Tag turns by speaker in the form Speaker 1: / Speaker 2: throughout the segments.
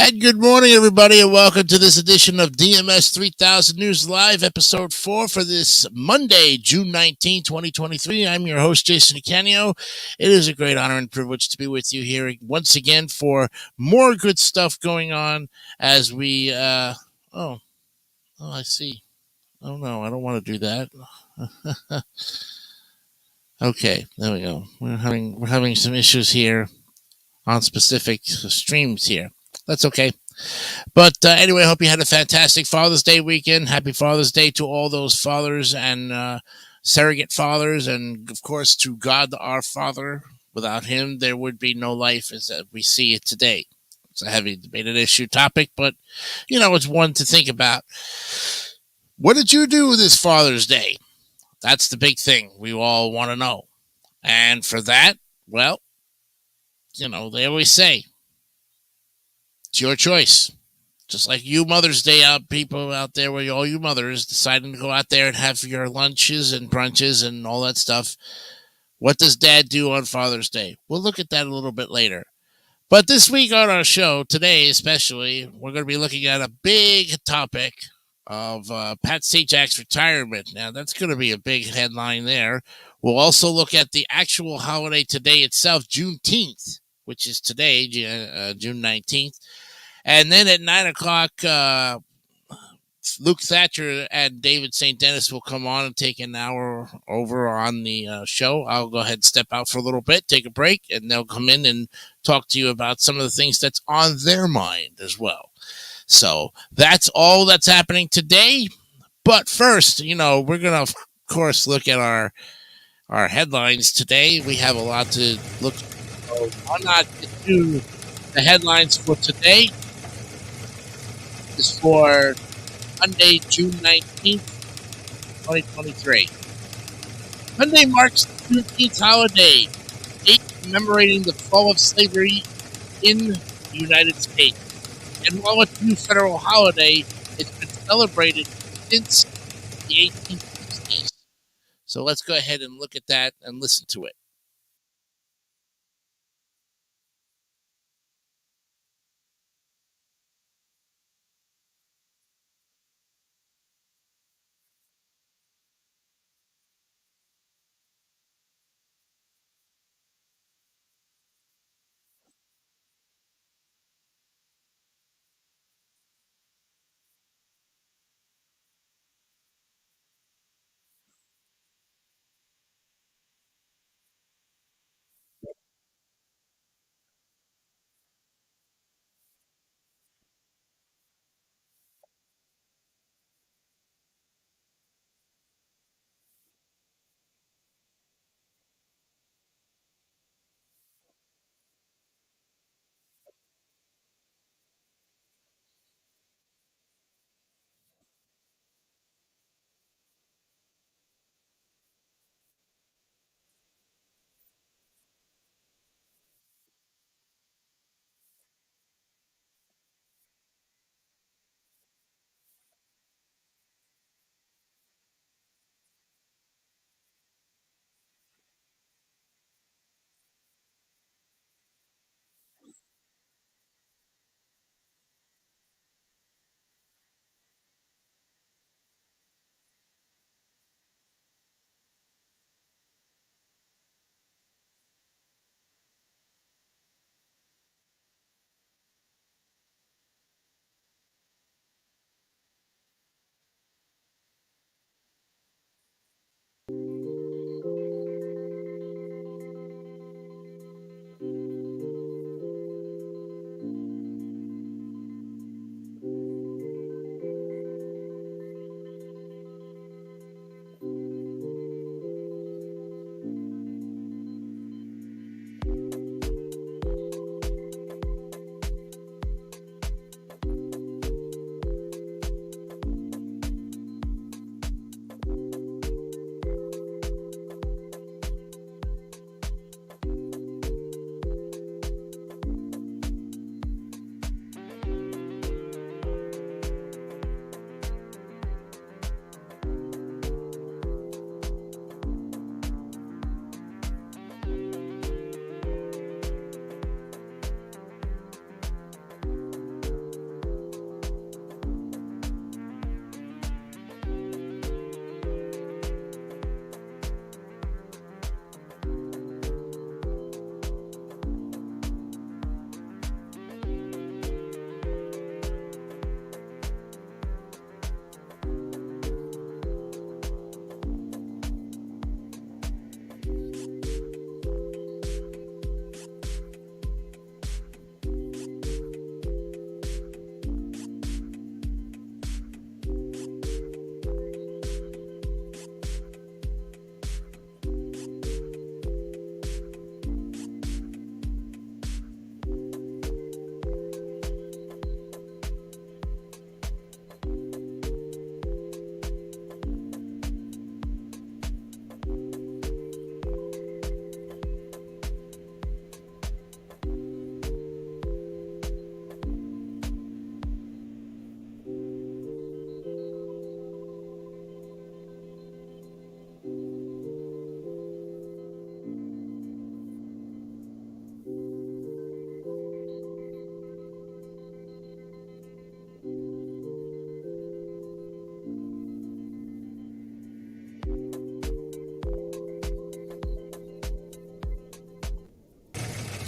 Speaker 1: And good morning, everybody, and welcome to this edition of DMS 3000 News Live, episode 4 for this Monday, June 2023. I'm your host, Jason DeCanio. It is a great honor and privilege to be with you here once again for more good stuff going on as we, I see. Oh, no, I don't want to do that. Okay, there we go. We're having some issues here on specific streams here. That's okay. But anyway, I hope you had a fantastic Father's Day weekend. Happy Father's Day to all those fathers and surrogate fathers, and of course to God our Father. Without Him, there would be no life as we see it today. It's a heavy debated issue topic, but it's one to think about. What did you do this Father's Day? That's the big thing we all want to know. And for that, well, they always say it's your choice. Just like you Mother's Day out people out there where all you mothers deciding to go out there and have your lunches and brunches and all that stuff. What does Dad do on Father's Day? We'll look at that a little bit later. But this week on our show, today especially, we're going to be looking at a big topic of Pat Sajak's retirement. Now, that's going to be a big headline there. We'll also look at the actual holiday today itself, Juneteenth, which is today, June 19th. And then at 9 o'clock, Luke Thatcher and David St. Dennis will come on and take an hour over on the show. I'll go ahead and step out for a little bit, take a break, and they'll come in and talk to you about some of the things that's on their mind as well. So that's all that's happening today. But first, we're going to, of course, look at our headlines today. We have a lot to look at. So why not get to the headlines for today? Is for Monday, June 19th, 2023. Monday marks the Juneteenth holiday, date commemorating the fall of slavery in the United States. And while it's a new federal holiday, it's been celebrated since the 1860s. So let's go ahead and look at that and listen to it.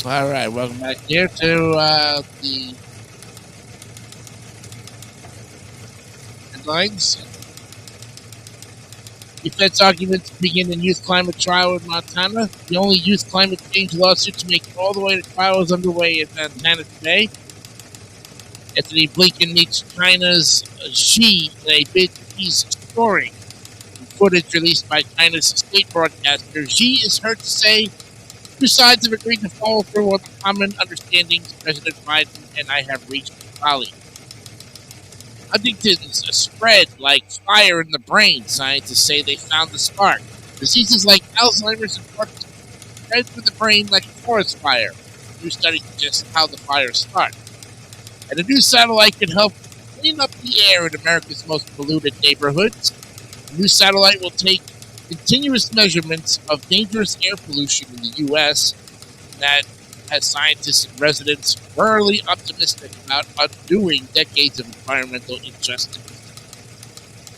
Speaker 1: All right, welcome back here to the headlines. Defense arguments begin in youth climate trial in Montana. The only youth climate change lawsuit to make it all the way to trial is underway in Montana today. Anthony Blinken meets China's Xi in a bid to ease soaring. In footage released by China's state broadcaster, Xi is heard to say, "Two sides have agreed to follow through on the common understandings President Biden and I have reached with Bali." Huntington's spread like fire in the brain. Scientists say they found the spark. Diseases like Alzheimer's and Parkinson's spread through the brain like a forest fire. A new study suggests how the fires start. And a new satellite can help clean up the air in America's most polluted neighborhoods. The new satellite will take continuous measurements of dangerous air pollution in the U.S. That has scientists and residents thoroughly optimistic about undoing decades of environmental injustice.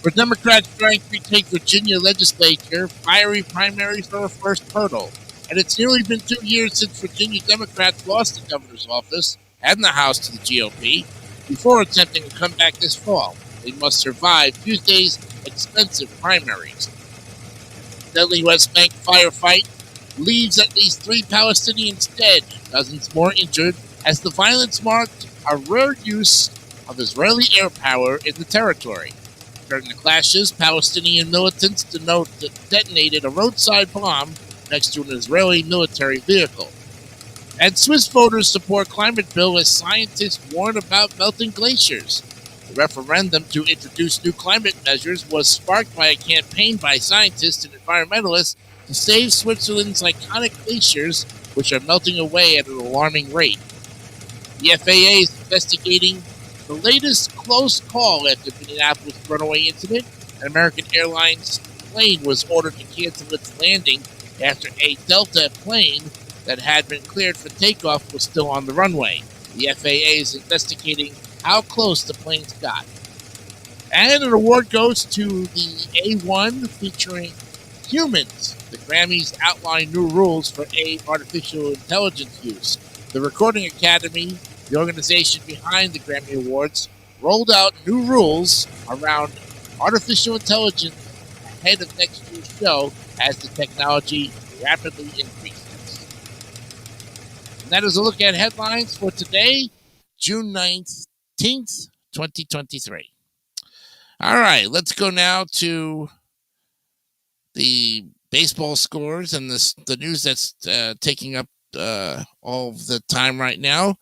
Speaker 1: For Democrats trying to retake Virginia legislature, fiery primaries are a first hurdle. And it's nearly been 2 years since Virginia Democrats lost the governor's office and the House to the GOP before attempting to come back this fall. They must survive Tuesday's expensive primaries. Deadly West Bank firefight leaves at least 3 Palestinians dead, dozens more injured, as the violence marked a rare use of Israeli air power in the territory. During the clashes, Palestinian militants detonated a roadside bomb next to an Israeli military vehicle. And Swiss voters support climate bill as scientists warn about melting glaciers. The referendum to introduce new climate measures was sparked by a campaign by scientists and environmentalists to save Switzerland's iconic glaciers, which are melting away at an alarming rate. The FAA is investigating the latest close call after the Minneapolis runaway incident. An American Airlines plane was ordered to cancel its landing after a Delta plane that had been cleared for takeoff was still on the runway. The FAA is investigating how close the planes got. And an award goes to the A1 featuring humans. The Grammys outline new rules for artificial intelligence use. The Recording Academy, the organization behind the Grammy Awards, rolled out new rules around artificial intelligence ahead of next year's show as the technology rapidly increases. And that is a look at headlines for today, June 19th, 2023. All right, let's go now to the baseball scores and the news that's taking up all of the time right now.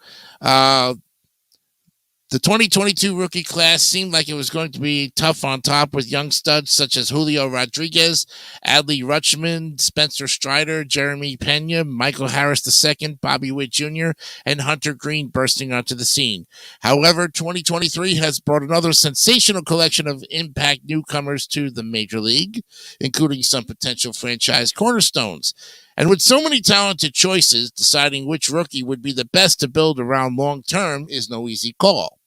Speaker 1: The 2022 rookie class seemed like it was going to be tough on top with young studs such as Julio Rodriguez, Adley Rutschman, Spencer Strider, Jeremy Pena, Michael Harris II, Bobby Witt Jr., and Hunter Green bursting onto the scene. However, 2023 has brought another sensational collection of impact newcomers to the Major League, including some potential franchise cornerstones. And with so many talented choices, deciding which rookie would be the best to build around long term is no easy call.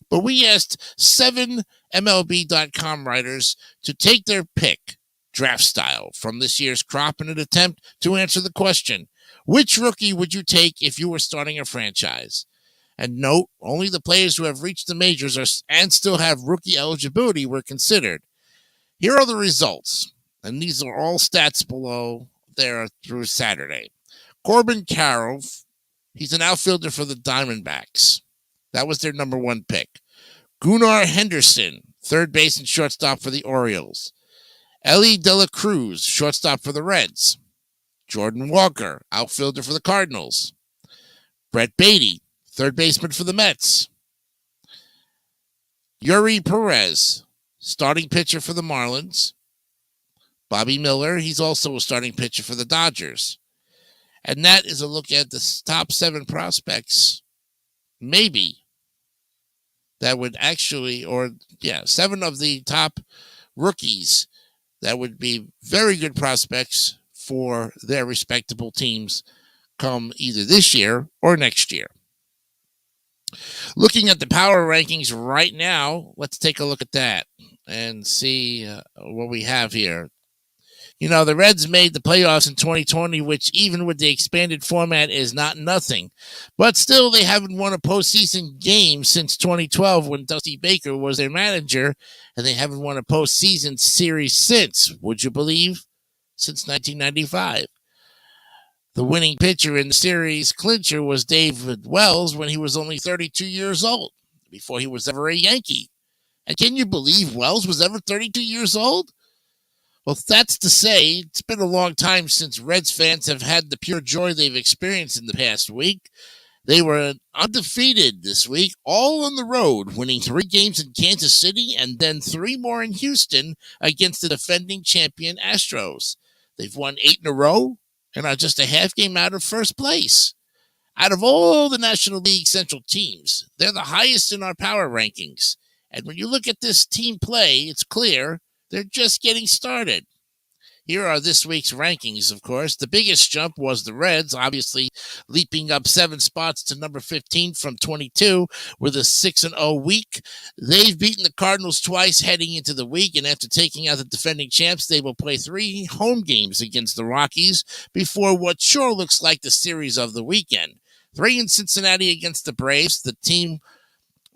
Speaker 1: But we asked 7 MLB.com writers to take their pick, draft style, from this year's crop in an attempt to answer the question, which rookie would you take if you were starting a franchise? And note, only the players who have reached the majors and still have rookie eligibility were considered. Here are the results, and these are all stats below there through Saturday. Corbin Carroll, he's an outfielder for the Diamondbacks. That was their number 1 pick. Gunnar Henderson, third base and shortstop for the Orioles. Ellie De La Cruz, shortstop for the Reds. Jordan Walker, outfielder for the Cardinals. Brett Beatty, third baseman for the Mets. Yuri Perez, starting pitcher for the Marlins. Bobby Miller, he's also a starting pitcher for the Dodgers. And that is a look at the top 7 prospects, maybe, that would actually, 7 of the top rookies that would be very good prospects for their respectable teams come either this year or next year. Looking at the power rankings right now, let's take a look at that and see what we have here. The Reds made the playoffs in 2020, which even with the expanded format is not nothing. But still, they haven't won a postseason game since 2012 when Dusty Baker was their manager, and they haven't won a postseason series since, would you believe? Since 1995. The winning pitcher in the series clincher was David Wells when he was only 32 years old, before he was ever a Yankee. And can you believe Wells was ever 32 years old? Well, that's to say, it's been a long time since Reds fans have had the pure joy they've experienced in the past week. They were undefeated this week, all on the road, winning 3 games in Kansas City and then 3 more in Houston against the defending champion Astros. They've won 8 in a row and are just a half game out of first place. Out of all the National League Central teams, they're the highest in our power rankings. And when you look at this team play, it's clear they're just getting started. Here are this week's rankings, of course. The biggest jump was the Reds, obviously leaping up 7 spots to number 15 from 22 with a 6-0 week. They've beaten the Cardinals twice heading into the week, and after taking out the defending champs, they will play 3 home games against the Rockies before what sure looks like the series of the weekend. 3 in Cincinnati against the Braves, the team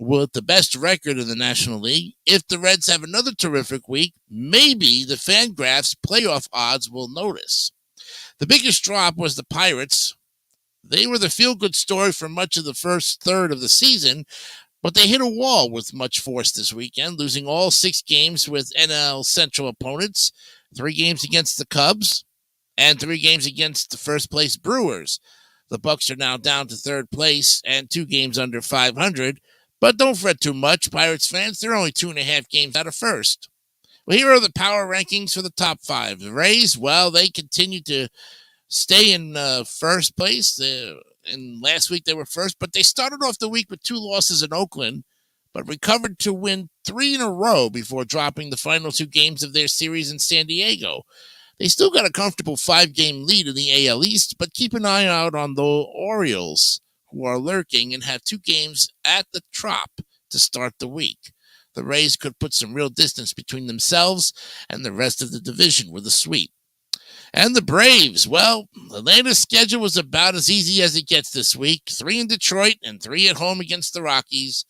Speaker 1: with the best record in the National League. If the Reds have another terrific week, maybe the Fangraphs playoff odds will notice. The biggest drop was the Pirates. They were the feel-good story for much of the first third of the season, but they hit a wall with much force this weekend, losing all 6 games with NL Central opponents, 3 games against the Cubs, and 3 games against the first-place Brewers. The Bucks are now down to third place and 2 games under 500, but don't fret too much, Pirates fans. They're only 2.5 games out of first. Well, here are the power rankings for the top 5. The Rays, well, they continue to stay in first place. And last week they were first, but they started off the week with 2 losses in Oakland, but recovered to win 3 in a row before dropping the final 2 games of their series in San Diego. They still got a comfortable 5-game lead in the AL East, but keep an eye out on the Orioles, who are lurking and have 2 games at the Trop to start the week. The Rays could put some real distance between themselves and the rest of the division with a sweep. And the Braves, well, Atlanta's schedule was about as easy as it gets this week. 3 in Detroit and 3 at home against the Rockies.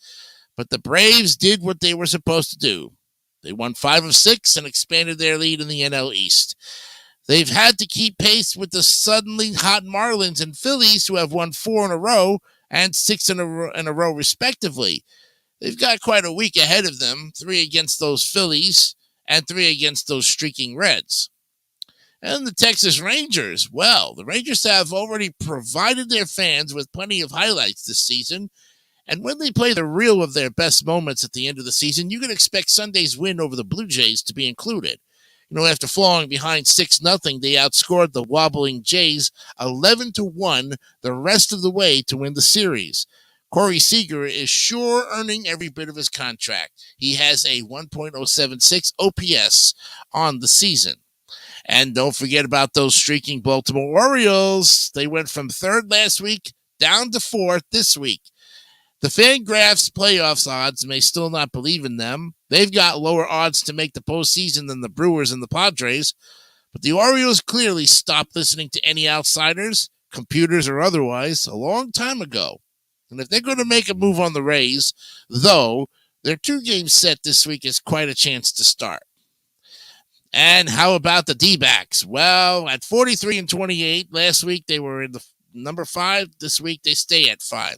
Speaker 1: But the Braves did what they were supposed to do. They won 5 of 6 and expanded their lead in the NL East. They've had to keep pace with the suddenly hot Marlins and Phillies, who have won 4 in a row and 6 in a row respectively. They've got quite a week ahead of them, 3 against those Phillies and 3 against those streaking Reds. And the Texas Rangers, well, the Rangers have already provided their fans with plenty of highlights this season. And when they play the reel of their best moments at the end of the season, you can expect Sunday's win over the Blue Jays to be included. After falling behind 6-0, they outscored the wobbling Jays 11-1 the rest of the way to win the series. Corey Seager is sure earning every bit of his contract. He has a 1.076 OPS on the season. And don't forget about those streaking Baltimore Orioles. They went from 3rd last week down to 4th this week. The Fangraphs playoffs odds may still not believe in them. They've got lower odds to make the postseason than the Brewers and the Padres, but the Orioles clearly stopped listening to any outsiders, computers or otherwise, a long time ago. And if they're going to make a move on the Rays, though, their 2-game set this week is quite a chance to start. And how about the D-backs? Well, at 43-28, last week they were in the number 5. This week they stay at 5.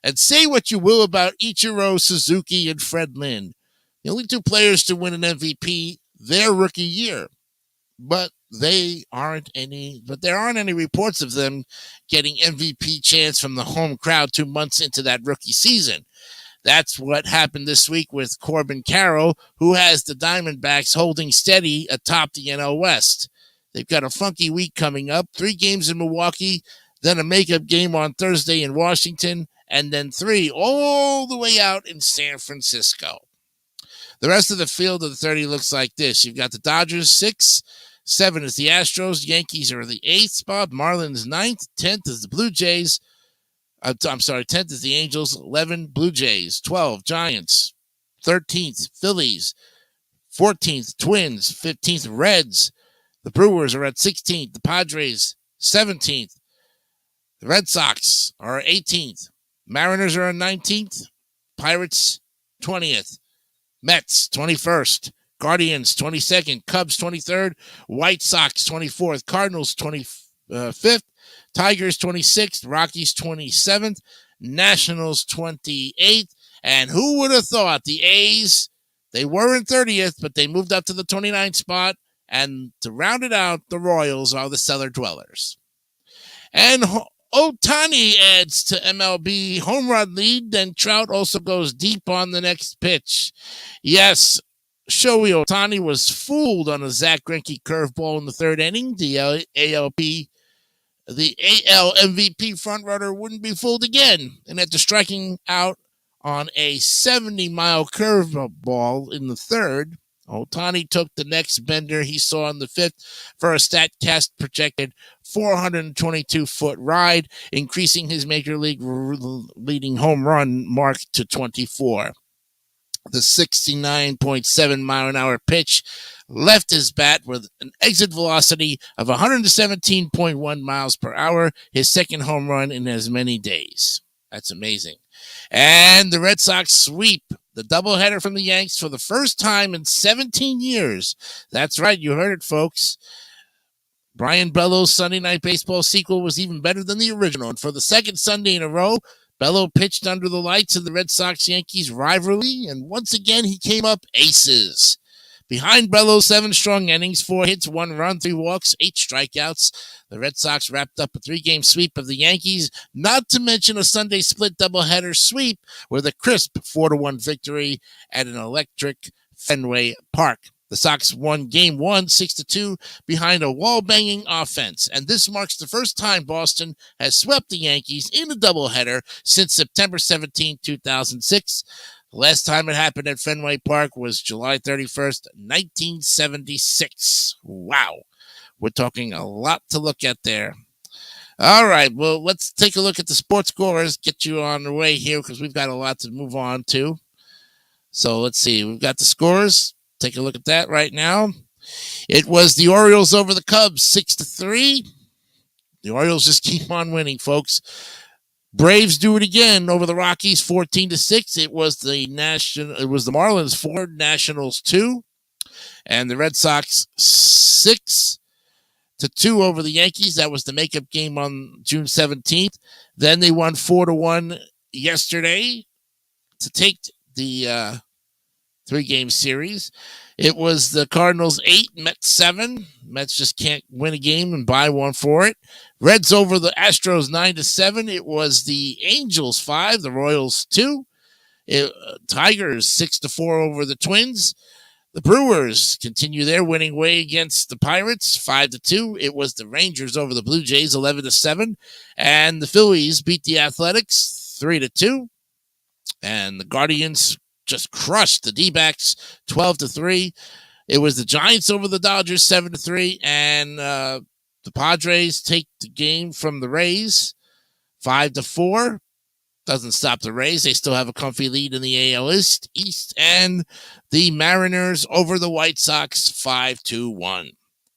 Speaker 1: And say what you will about Ichiro Suzuki and Fred Lynn, the only 2 players to win an MVP their rookie year. But there aren't any reports of them getting MVP chance from the home crowd 2 months into that rookie season. That's what happened this week with Corbin Carroll, who has the Diamondbacks holding steady atop the NL West. They've got a funky week coming up, 3 games in Milwaukee, then a makeup game on Thursday in Washington, and then 3 all the way out in San Francisco. The rest of the field of the 30 looks like this. You've got the Dodgers 6, 7 is the Astros, Yankees are the 8th spot, Marlins 9th, 10th is the Blue Jays. 10th is the Angels, 11 Blue Jays, 12 Giants, 13th Phillies, 14th Twins, 15th Reds. The Brewers are at 16th. The Padres, 17th. The Red Sox are 18th. Mariners are on 19th. Pirates, 20th. Mets, 21st. Guardians, 22nd. Cubs, 23rd. White Sox, 24th. Cardinals, 25th. Tigers, 26th. Rockies, 27th. Nationals, 28th. And who would have thought the A's, they were in 30th, but they moved up to the 29th spot. And to round it out, the Royals are the cellar dwellers. And Ohtani adds to MLB home run lead, and Trout also goes deep on the next pitch. Yes, Shohei Ohtani was fooled on a Zach Greinke curveball in the third inning. The AL MVP frontrunner wouldn't be fooled again. And after striking out on a 70-mile curveball in the third, Ohtani took the next bender he saw in the fifth for a StatCast projected 422-foot ride, increasing his major league leading home run mark to 24. The 69.7-mile-an-hour pitch left his bat with an exit velocity of 117.1 miles per hour, his second home run in as many days. That's amazing. And the Red Sox sweep the doubleheader from the Yanks for the first time in 17 years. That's right, you heard it, folks. Brian Bellows' Sunday Night Baseball sequel was even better than the original. And for the second Sunday in a row, Bellow pitched under the lights in the Red Sox-Yankees rivalry, and once again he came up aces. Behind Bellows' 7 strong innings, 4 hits, 1 run, 3 walks, 8 strikeouts, the Red Sox wrapped up a 3-game sweep of the Yankees, not to mention a Sunday split doubleheader sweep with a crisp 4-1 victory at an electric Fenway Park. The Sox won Game 1, 6-2, behind a wall-banging offense, and this marks the first time Boston has swept the Yankees in a doubleheader since September 17, 2006. The last time it happened at Fenway Park was July 31st, 1976. Wow. We're talking a lot to look at there. All right, well, let's take a look at the sports scores, get you on the way here because we've got a lot to move on to. So let's see. We've got the scores. Take a look at that right now. It was the Orioles over the Cubs, 6-3. The Orioles just keep on winning, folks. Braves do it again over the Rockies, 14-6. It was the Marlins 4, Nationals 2, and the Red Sox 6-2 over the Yankees. That was the makeup game on June 17th. Then they won 4-1 yesterday to take the 3-game series. It was the Cardinals 8, Mets 7. Mets just can't win a game and buy one for it. Reds over the Astros 9-7. It was the Angels 5, the Royals 2. Tigers 6-4 over the Twins. The Brewers continue their winning way against the Pirates 5-2. It was the Rangers over the Blue Jays 11-7. And the Phillies beat the Athletics 3-2. And the Guardians just crushed the D-backs 12-3. It was the Giants over the Dodgers 7-3, and the Padres take the game from the Rays 5-4. Doesn't stop the Rays; they still have a comfy lead in the AL East. And the Mariners over the White Sox 5-1.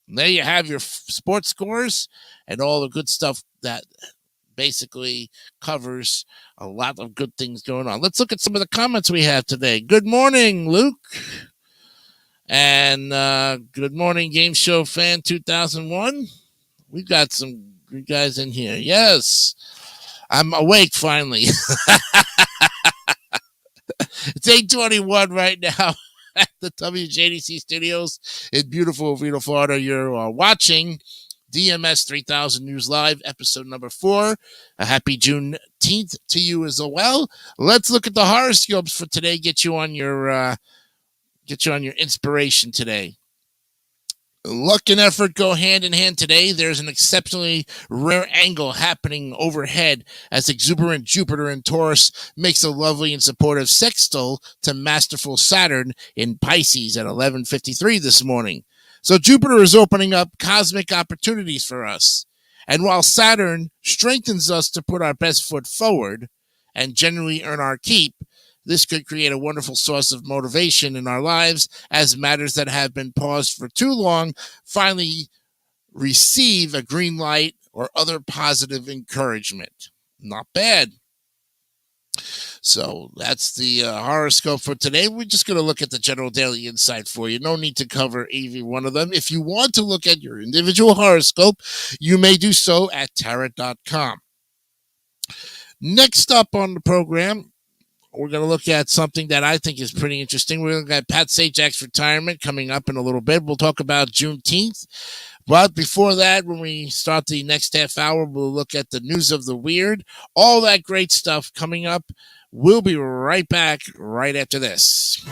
Speaker 1: There you have your sports scores and all the good stuff that basically covers a lot of good things going on. Let's look at some of the comments we have today. Good morning, Luke. And good morning, Game Show Fan 2001. We've got some good guys in here. Yes, I'm awake finally. It's 8:21 right now at the WJDC studios in beautiful Oviedo, Florida. You're watching DMS 3000 News Live, episode number 4. A happy Juneteenth to you as well. Let's look at the horoscopes for today. Get you on your inspiration today. Luck and effort go hand in hand today. There's an exceptionally rare angle happening overhead as exuberant Jupiter in Taurus makes a lovely and supportive sextile to masterful Saturn in Pisces at 11:53 this morning. So Jupiter is opening up cosmic opportunities for us. And while Saturn strengthens us to put our best foot forward and generally earn our keep, this could create a wonderful source of motivation in our lives as matters that have been paused for too long finally receive a green light or other positive encouragement. Not bad. So that's the horoscope for today. We're just going to look at the general daily insight for you. No need to cover every one of them. If you want to look at your individual horoscope, you may do so at tarot.com. Next up on the program, we're going to look at something that I think is pretty interesting. We're looking at Pat Sajak's retirement coming up in a little bit. We'll talk about Juneteenth. But before that, when we start the next half hour, we'll look at the news of the weird. All that great stuff coming up. We'll be right back right after this.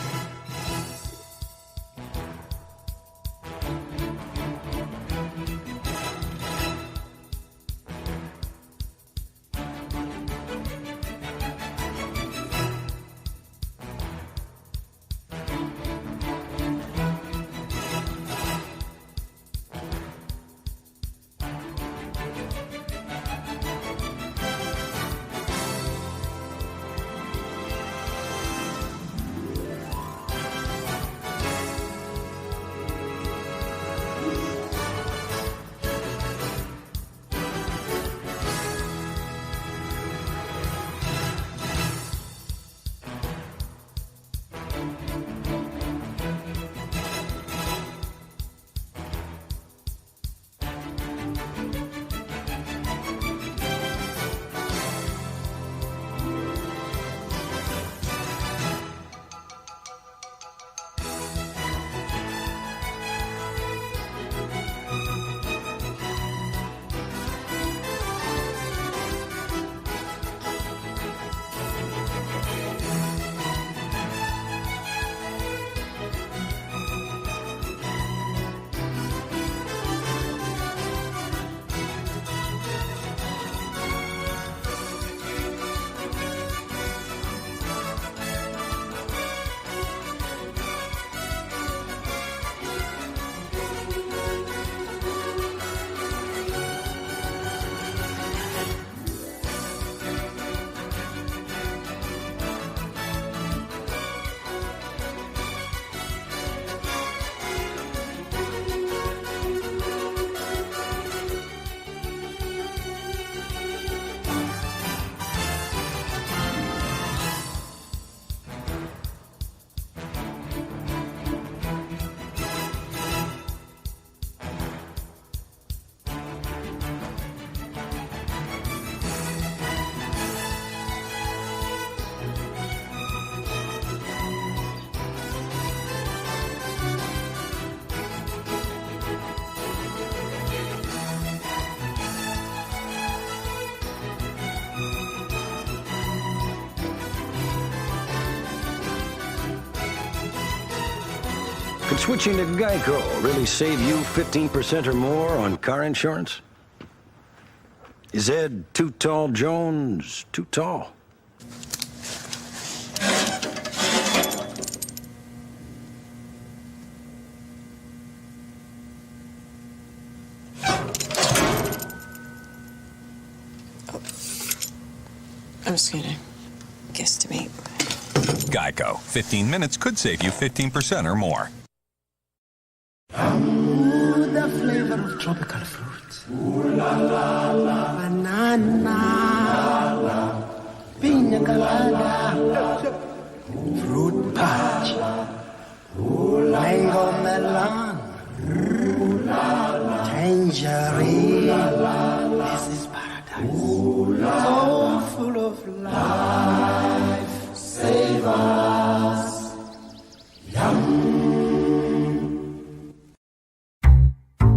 Speaker 2: Could switching to Geico really save you 15% or more on car insurance? Is Ed Too Tall Jones too tall?
Speaker 3: I'm just gonna guesstimate.
Speaker 4: Geico. 15 minutes could save you 15% or more.
Speaker 5: The flavor of tropical fruits. Ooh la la la. Banana. La, Pina colada. Fruit punch. Mango melon. Tangerine. This is paradise. So full of life. Save us. Yum.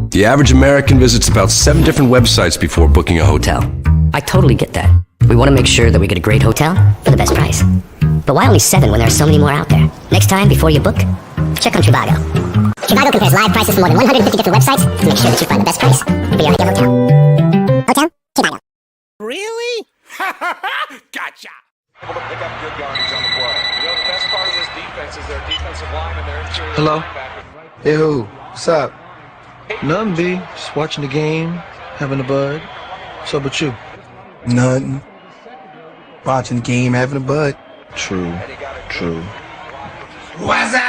Speaker 6: The average American visits about 7 different websites before booking a hotel.
Speaker 7: I totally get that. We want to make sure that we get a great hotel for the best price. But why only 7 when there are so many more out there? Next time, before you book, check on Trivago. Trivago compares live prices from more than 150 different websites to make sure that you find the best price for your ideal hotel. Hotel? Trivago.
Speaker 1: Really?
Speaker 8: Gotcha! Able to pick up good yardage on the play. You know, the best part of this defense is their defensive line and their interior.
Speaker 9: Hello?
Speaker 8: linebackers.
Speaker 9: Hey, who? What's up? Nothing, B. Just watching the game, having a bud. What's up with you? Nothing. Watching the game, having a bud. True. True.
Speaker 5: What's up?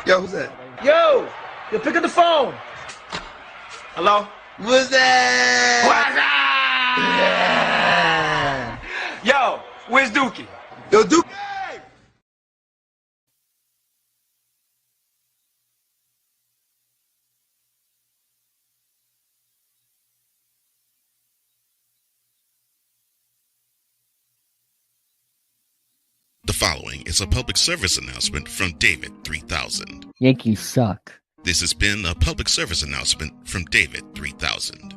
Speaker 9: Yo, who's that?
Speaker 5: Yo,
Speaker 9: Yo, pick up the phone.
Speaker 8: Hello?
Speaker 9: What's that?
Speaker 8: Yo, where's Dookie?
Speaker 9: Yo, Duke.
Speaker 10: The following is a public service announcement from David3000.
Speaker 11: Yankees suck.
Speaker 10: This has been a public service announcement from David3000.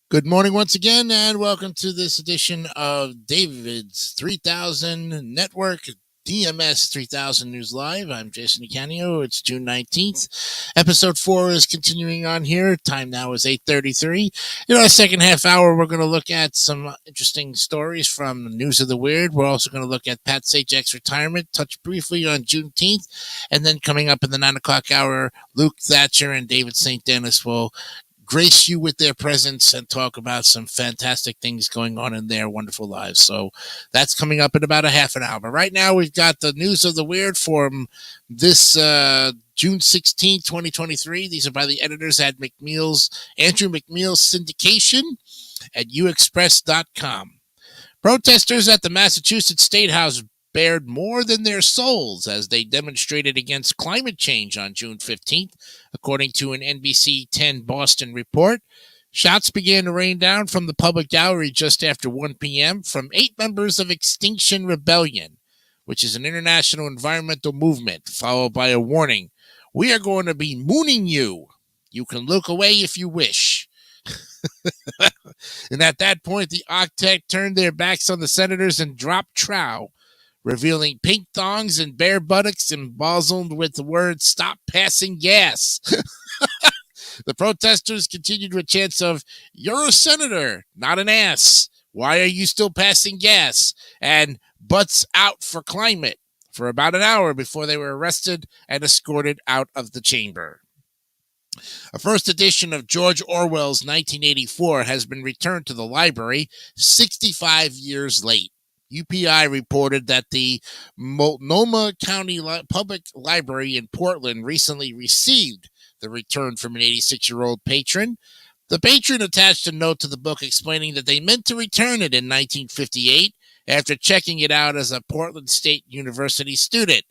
Speaker 1: Good morning once again, and welcome to this edition of David's 3000 Network, DMS 3000 News Live. I'm Jason DeCanio. It's June 19th. Episode 4 is continuing on here. Time now is 8:33. In our second half hour, we're going to look at some interesting stories from the News of the Weird. We're also going to look at Pat Sajak's retirement, touch briefly on Juneteenth, and then coming up in the 9 o'clock hour, Luke Thatcher and David St. Dennis will grace you with their presence and talk about some fantastic things going on in their wonderful lives. So that's coming up in about a half an hour. But right now we've got the News of the Weird from this June 16, 2023. These are by the editors at Andrew McMeel's syndication at uexpress.com. Protesters at the Massachusetts State House bared more than their souls as they demonstrated against climate change on June 15th, according to an NBC 10 Boston report. Shots began to rain down from the public gallery just after 1 p.m. from 8 members of Extinction Rebellion, which is an international environmental movement, followed by a warning: "We are going to be mooning you. You can look away if you wish." And at that point, the octet turned their backs on the senators and dropped trow, revealing pink thongs and bare buttocks embosomed with the words "Stop passing gas." The protesters continued with chants of "You're a senator, not an ass. Why are you still passing gas?" and "Butts out for climate" for about an hour before they were arrested and escorted out of the chamber. A first edition of George Orwell's 1984 has been returned to the library 65 years late. UPI reported that the Multnomah County Public Library in Portland recently received the return from an 86-year-old patron. The patron attached a note to the book explaining that they meant to return it in 1958 after checking it out as a Portland State University student.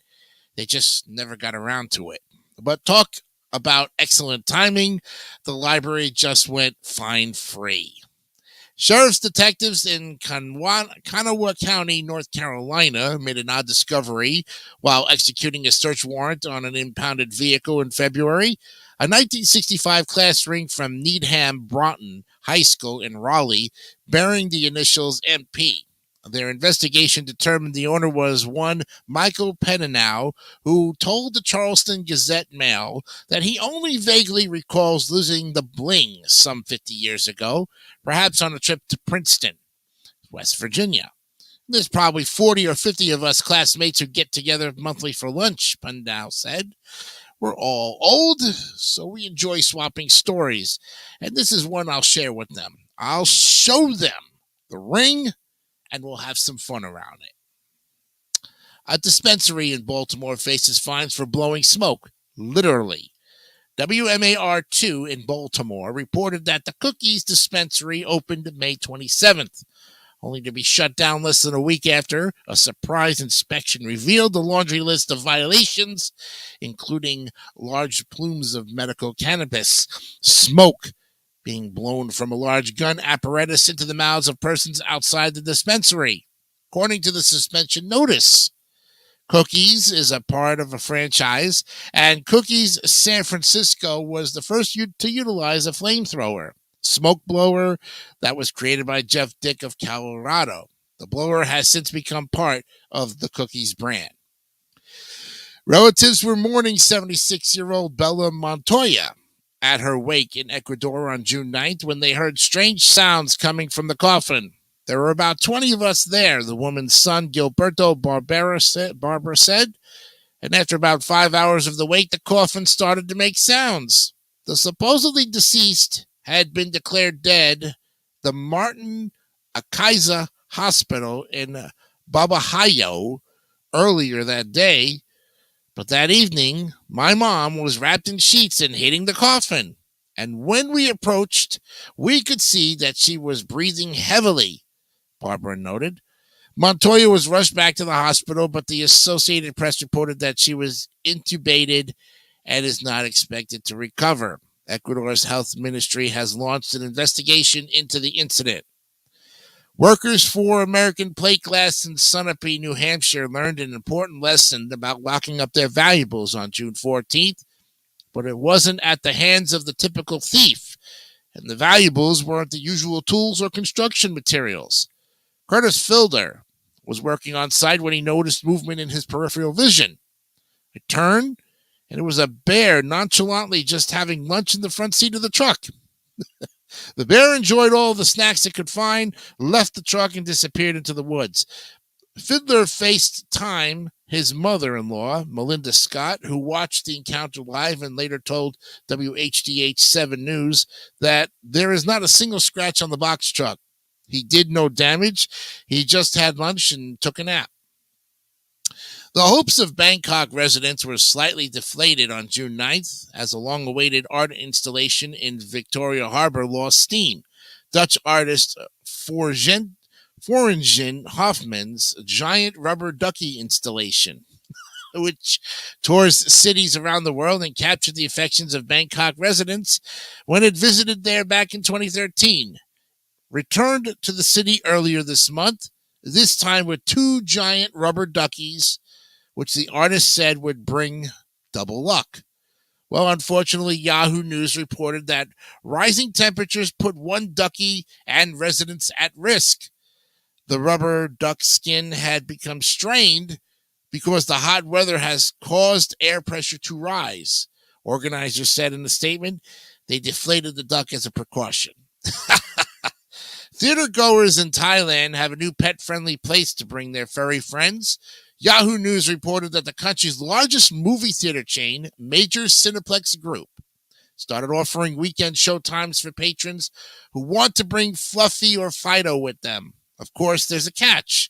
Speaker 1: They just never got around to it. But talk about excellent timing. The library just went fine free. Sheriff's detectives in Kanawha County, North Carolina, made an odd discovery while executing a search warrant on an impounded vehicle in February. A 1965 class ring from Needham Broughton High School in Raleigh, bearing the initials MP. Their investigation determined the owner was one Michael Peninow, who told the Charleston Gazette-Mail that he only vaguely recalls losing the bling some 50 years ago, perhaps on a trip to Princeton, West Virginia. "There's probably 40 or 50 of us classmates who get together monthly for lunch," Peninow said. "We're all old, so we enjoy swapping stories, and this is one I'll share with them. I'll show them the ring, and we'll have some fun around it." A dispensary in Baltimore faces fines for blowing smoke, literally. WMAR2 in Baltimore reported that the Cookies dispensary opened May 27th, only to be shut down less than a week after a surprise inspection revealed the laundry list of violations, including large plumes of medical cannabis, smoke being blown from a large gun apparatus into the mouths of persons outside the dispensary. According to the suspension notice, Cookies is a part of a franchise, and Cookies San Francisco was the first to utilize a flamethrower smoke blower that was created by Jeff Dick of Colorado. The blower has since become part of the Cookies brand. Relatives were mourning 76-year-old Bella Montoya at her wake in Ecuador on June 9th when they heard strange sounds coming from the coffin. "There were about 20 of us there," the woman's son, Gilberto Barbara said, and after about 5 hours of the wake, the coffin started to make sounds. The supposedly deceased had been declared dead. The Martin Akaiza Hospital in Babahayo earlier that day, but that evening, my mom was wrapped in sheets and hitting the coffin. And when we approached, we could see that she was breathing heavily, Barbara noted. Montoya was rushed back to the hospital, but the Associated Press reported that she was intubated and is not expected to recover. Ecuador's health ministry has launched an investigation into the incident. Workers for American Plate Glass in Sunapee, New Hampshire, learned an important lesson about locking up their valuables on June 14th, but it wasn't at the hands of the typical thief, and the valuables weren't the usual tools or construction materials. Curtis Filder was working on site when he noticed movement in his peripheral vision. He turned, and it was a bear nonchalantly just having lunch in the front seat of the truck. The bear enjoyed all the snacks it could find, left the truck, and disappeared into the woods. Fiddler FaceTimed his mother-in-law, Melinda Scott, who watched the encounter live and later told WHDH 7 News that there is not a single scratch on the box truck. He did no damage. He just had lunch and took a nap. The hopes of Bangkok residents were slightly deflated on June 9th as a long-awaited art installation in Victoria Harbor lost steam. Dutch artist Floringen Hoffman's giant rubber ducky installation, which tours cities around the world and captured the affections of Bangkok residents when it visited there back in 2013, returned to the city earlier this month, this time with 2 giant rubber duckies, which the artist said would bring double luck. Well, unfortunately, Yahoo News reported that rising temperatures put one ducky and residents at risk. The rubber duck skin had become strained because the hot weather has caused air pressure to rise. Organizers said in a statement they deflated the duck as a precaution. Theater goers in Thailand have a new pet-friendly place to bring their furry friends. Yahoo News reported that the country's largest movie theater chain, Major Cineplex Group, started offering weekend showtimes for patrons who want to bring Fluffy or Fido with them. Of course, there's a catch.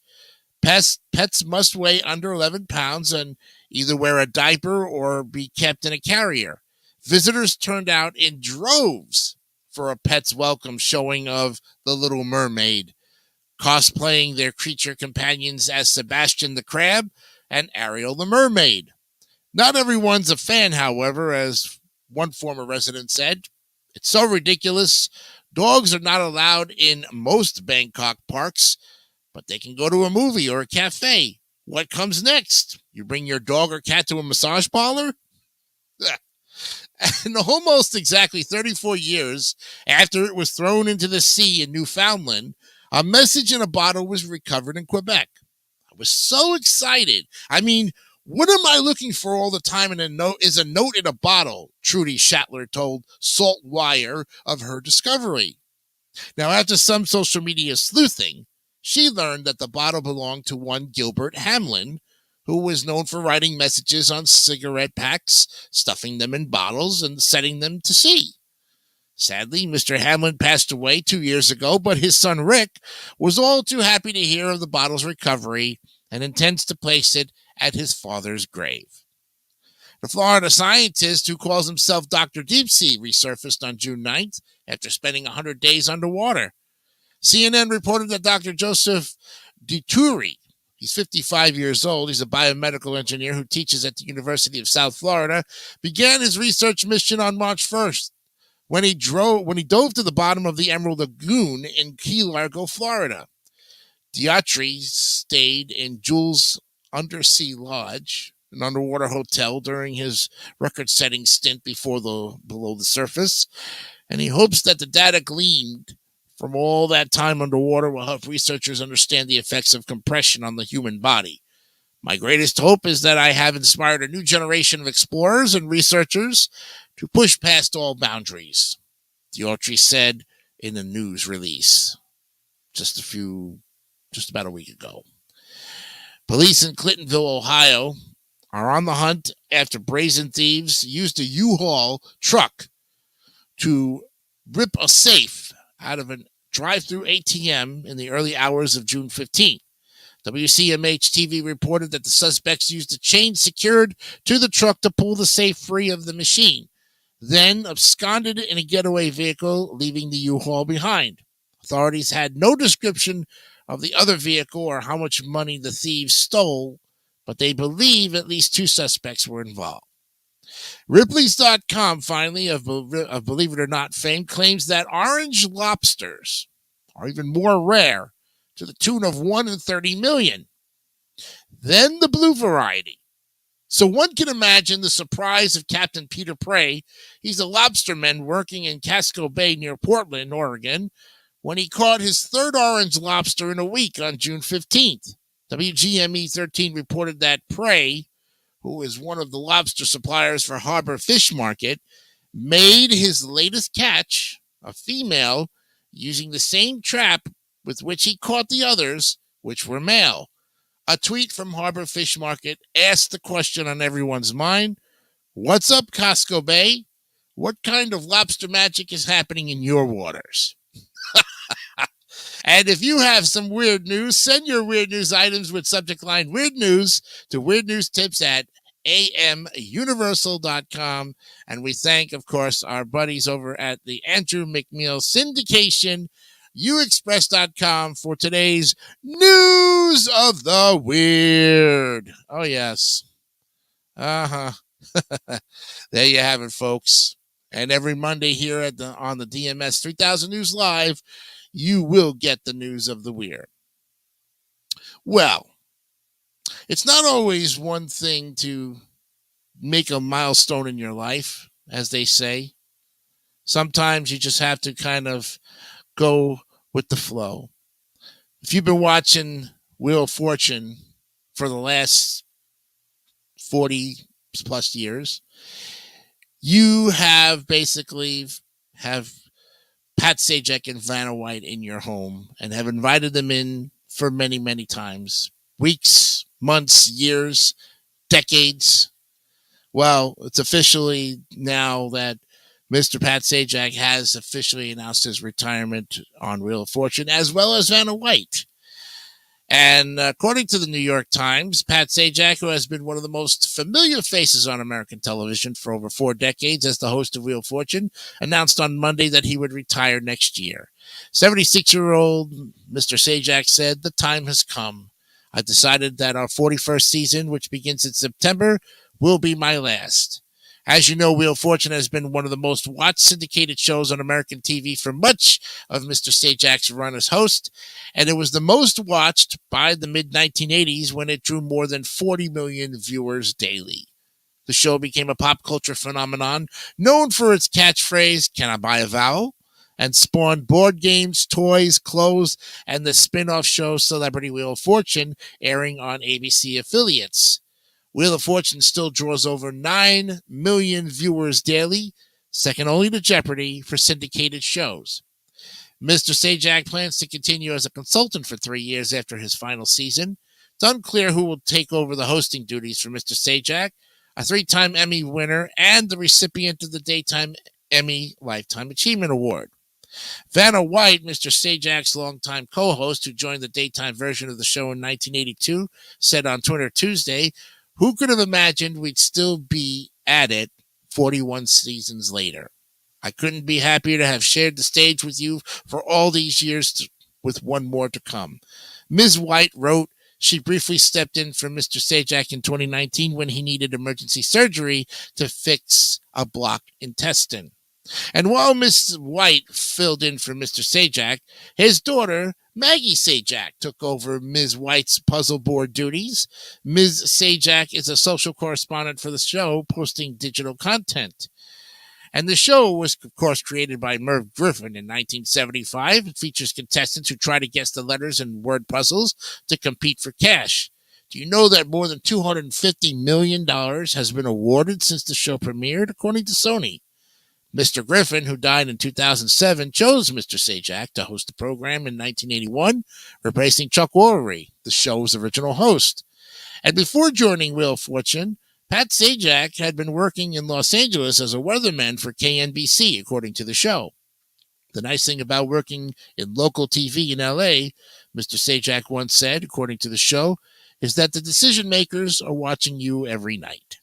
Speaker 1: Pets must weigh under 11 pounds and either wear a diaper or be kept in a carrier. Visitors turned out in droves for a pet's welcome showing of The Little Mermaid, cosplaying their creature companions as Sebastian the Crab and Ariel the Mermaid. Not everyone's a fan, however, as one former resident said. It's so ridiculous. Dogs are not allowed in most Bangkok parks, but they can go to a movie or a cafe. What comes next? You bring your dog or cat to a massage parlor? And almost exactly 34 years after it was thrown into the sea in Newfoundland, a message in a bottle was recovered in Quebec. I was so excited. I mean, what am I looking for all the time in a note is a note in a bottle, Trudy Schattler told Salt Wire of her discovery. Now, after some social media sleuthing, she learned that the bottle belonged to one Gilbert Hamlin, who was known for writing messages on cigarette packs, stuffing them in bottles, and sending them to sea. Sadly, Mr. Hamlin passed away 2 years ago, but his son Rick was all too happy to hear of the bottle's recovery and intends to place it at his father's grave. The Florida scientist who calls himself Dr. Deepsea resurfaced on June 9th after spending 100 days underwater. CNN reported that Dr. Joseph Dituri, he's 55 years old, he's a biomedical engineer who teaches at the University of South Florida, began his research mission on March 1st when he dove to the bottom of the Emerald Lagoon in Key Largo, Florida. Diatri stayed in Jules Undersea Lodge, an underwater hotel, during his record-setting stint below the surface, and he hopes that the data gleaned from all that time underwater will help researchers understand the effects of compression on the human body. My greatest hope is that I have inspired a new generation of explorers and researchers to push past all boundaries, Diotri said in a news release just about a week ago. Police in Clintonville, Ohio, are on the hunt after brazen thieves used a U-Haul truck to rip a safe out of a drive-through ATM in the early hours of June 15th. WCMH-TV reported that the suspects used a chain secured to the truck to pull the safe free of the machine, then absconded in a getaway vehicle, leaving the U-Haul behind. Authorities had no description of the other vehicle or how much money the thieves stole, but they believe at least 2 suspects were involved. Ripley's.com, finally, of Believe It or Not fame, claims that orange lobsters are even more rare, to the tune of 1 in 30 million, than the blue variety. So one can imagine the surprise of Captain Peter Prey. He's a lobsterman working in Casco Bay near Portland, Oregon, when he caught his third orange lobster in a week on June 15th. WGME 13 reported that Prey, who is one of the lobster suppliers for Harbor Fish Market, made his latest catch, a female, using the same trap with which he caught the others, which were male. A tweet from Harbor Fish Market asked the question on everyone's mind, what's up, Casco Bay? What kind of lobster magic is happening in your waters? And if you have some weird news, send your weird news items with subject line weird news to weirdnewstips at amuniversal.com. And we thank, of course, our buddies over at the Andrew McNeil Syndication, uexpress.com, for today's news of the weird. Oh, yes. There you have it, folks. And every Monday here on the DMS 3000 News Live, you will get the news of the weird. Well, it's not always one thing to make a milestone in your life, as they say. Sometimes you just have to kind of go with the flow. If you've been watching Wheel of Fortune for the last 40 plus years, you have basically Pat Sajak and Vanna White in your home and have invited them in for many, many times. Weeks, months, years, decades. Well, it's officially now that Mr. Pat Sajak has officially announced his retirement on Wheel of Fortune, as well as Vanna White. And according to the New York Times, Pat Sajak, who has been one of the most familiar faces on American television for over 4 decades as the host of Wheel of Fortune, announced on Monday that he would retire next year. 76-year-old Mr. Sajak said, "The time has come. I decided that our 41st season, which begins in September, will be my last. As you know, Wheel of Fortune has been one of the most watched syndicated shows on American TV for much of Mr. Sajak's run as host, and it was the most watched by the mid-1980s when it drew more than 40 million viewers daily. The show became a pop culture phenomenon known for its catchphrase, 'Can I buy a vowel?' and spawned board games, toys, clothes, and the spin-off show Celebrity Wheel of Fortune, airing on ABC affiliates. Wheel of Fortune still draws over 9 million viewers daily, second only to Jeopardy for syndicated shows. Mr. Sajak plans to continue as a consultant for 3 years after his final season. It's unclear who will take over the hosting duties for Mr. Sajak, a 3-time Emmy winner and the recipient of the Daytime Emmy Lifetime Achievement Award. Vanna White, Mr. Sajak's longtime co-host who joined the daytime version of the show in 1982, said on Twitter Tuesday, "Who could have imagined we'd still be at it 41 seasons later? I couldn't be happier to have shared the stage with you for all these years with one more to come." Ms. White wrote she briefly stepped in for Mr. Sajak in 2019 when he needed emergency surgery to fix a blocked intestine. And while Ms. White filled in for Mr. Sajak, his daughter, Maggie Sajak, took over Ms. White's puzzle board duties. Ms. Sajak is a social correspondent for the show, posting digital content. And the show was, of course, created by Merv Griffin in 1975. It features contestants who try to guess the letters and word puzzles to compete for cash. Do you know that more than $250 million has been awarded since the show premiered, according to Sony? Mr. Griffin, who died in 2007, chose Mr. Sajak to host the program in 1981, replacing Chuck Woolery, the show's original host. And before joining Wheel of Fortune, Pat Sajak had been working in Los Angeles as a weatherman for KNBC, according to the show. The nice thing about working in local TV in LA, Mr. Sajak once said, according to the show, is that the decision makers are watching you every night.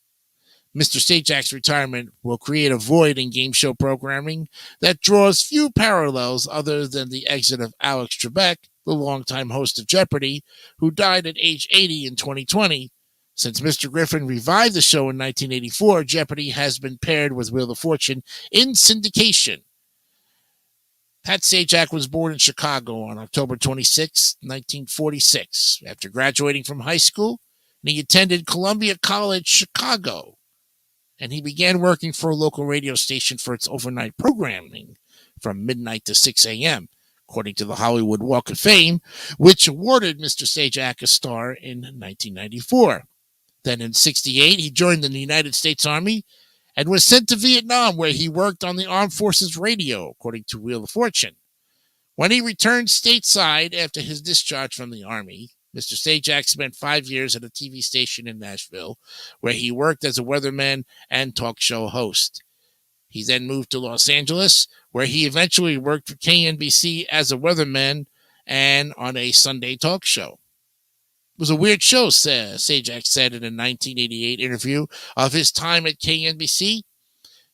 Speaker 1: Mr. Sajak's retirement will create a void in game show programming that draws few parallels other than the exit of Alex Trebek, the longtime host of Jeopardy, who died at age 80 in 2020. Since Mr. Griffin revived the show in 1984, Jeopardy has been paired with Wheel of Fortune in syndication. Pat Sajak was born in Chicago on October 26, 1946. After graduating from high school and he attended Columbia College, Chicago. And he began working for a local radio station for its overnight programming from midnight to 6 a.m., according to the Hollywood Walk of Fame, which awarded Mr. Sajak a star in 1994. Then in 1968, he joined the United States Army and was sent to Vietnam, where he worked on the Armed Forces Radio, according to Wheel of Fortune. When he returned stateside after his discharge from the Army, Mr. Sajak spent 5 years at a TV station in Nashville, where he worked as a weatherman and talk show host. He then moved to Los Angeles, where he eventually worked for KNBC as a weatherman and on a Sunday talk show. It was a weird show, Sajak said in a 1988 interview of his time at KNBC.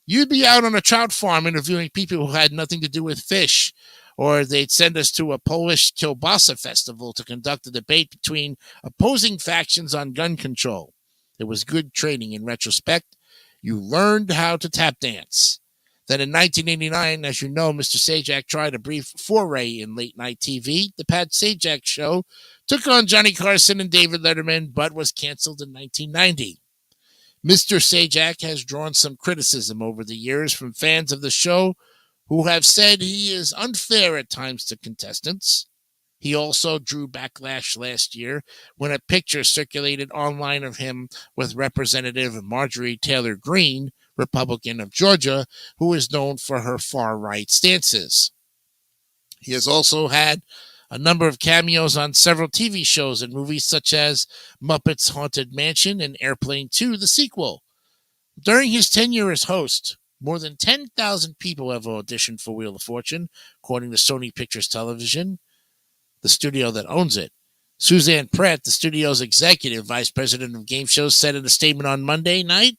Speaker 1: You'd be out on a trout farm interviewing people who had nothing to do with fish, or they'd send us to a Polish kielbasa festival to conduct a debate between opposing factions on gun control. It was good training in retrospect. You learned how to tap dance. Then in 1989, as you know, Mr. Sajak tried a brief foray in late-night TV. The Pat Sajak Show took on Johnny Carson and David Letterman, but was canceled in 1990. Mr. Sajak has drawn some criticism over the years from fans of the show who have said he is unfair at times to contestants. He also drew backlash last year when a picture circulated online of him with Representative Marjorie Taylor Greene, Republican of Georgia, who is known for her far-right stances. He has also had a number of cameos on several TV shows and movies such as Muppets Haunted Mansion and Airplane 2, the sequel. During his tenure as host, more than 10,000 people have auditioned for Wheel of Fortune, according to Sony Pictures Television, the studio that owns it. Suzanne Pratt, the studio's executive vice president of game shows, said in a statement on Monday night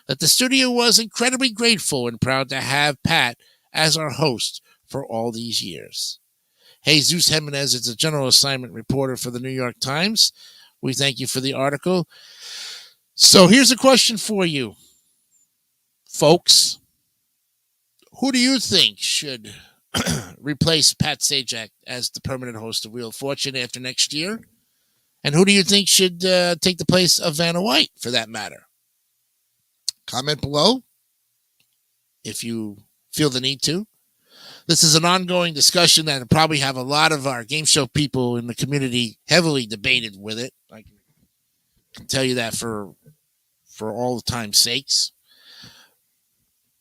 Speaker 1: that the studio was incredibly grateful and proud to have Pat as our host for all these years. Jesus Jimenez is a general assignment reporter for the New York Times. We thank you for the article. So here's a question for you, folks. Who do you think should replace Pat Sajak as the permanent host of Wheel of Fortune after next year? And who do you think should take the place of Vanna White, for that matter? Comment below if you feel the need to. This is an ongoing discussion that will probably have a lot of our game show people in the community heavily debated with it. I can tell you that for all the time's sakes.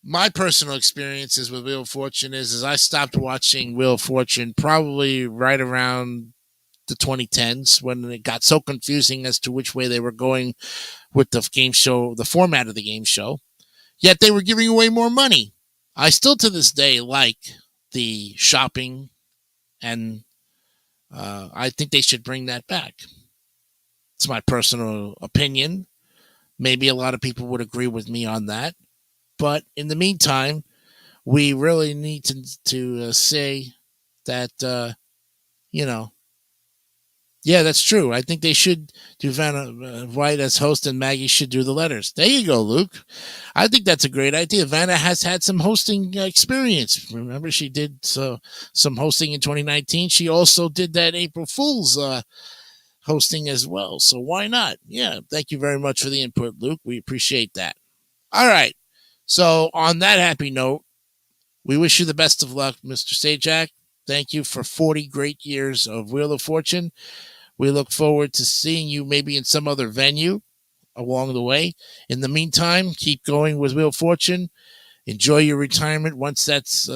Speaker 1: My personal experiences with Wheel of Fortune is I stopped watching Wheel of Fortune probably right around the 2010s when it got so confusing as to which way they were going with the game show, the format of the game show. Yet they were giving away more money. I still to this day like the shopping, and I think they should bring that back. It's my personal opinion. Maybe a lot of people would agree with me on that. But in the meantime, we really need to say that, yeah, that's true. I think they should do Vanna White as host and Maggie should do the letters. There you go, Luke. I think that's a great idea. Vanna has had some hosting experience. Remember, she did some hosting in 2019. She also did that April Fool's hosting as well. So why not? Yeah, thank you very much for the input, Luke. We appreciate that. All right. So on that happy note, we wish you the best of luck, Mr. Sajak. Thank you for 40 great years of Wheel of Fortune. We look forward to seeing you maybe in some other venue along the way. In the meantime, keep going with Wheel of Fortune. Enjoy your retirement once that's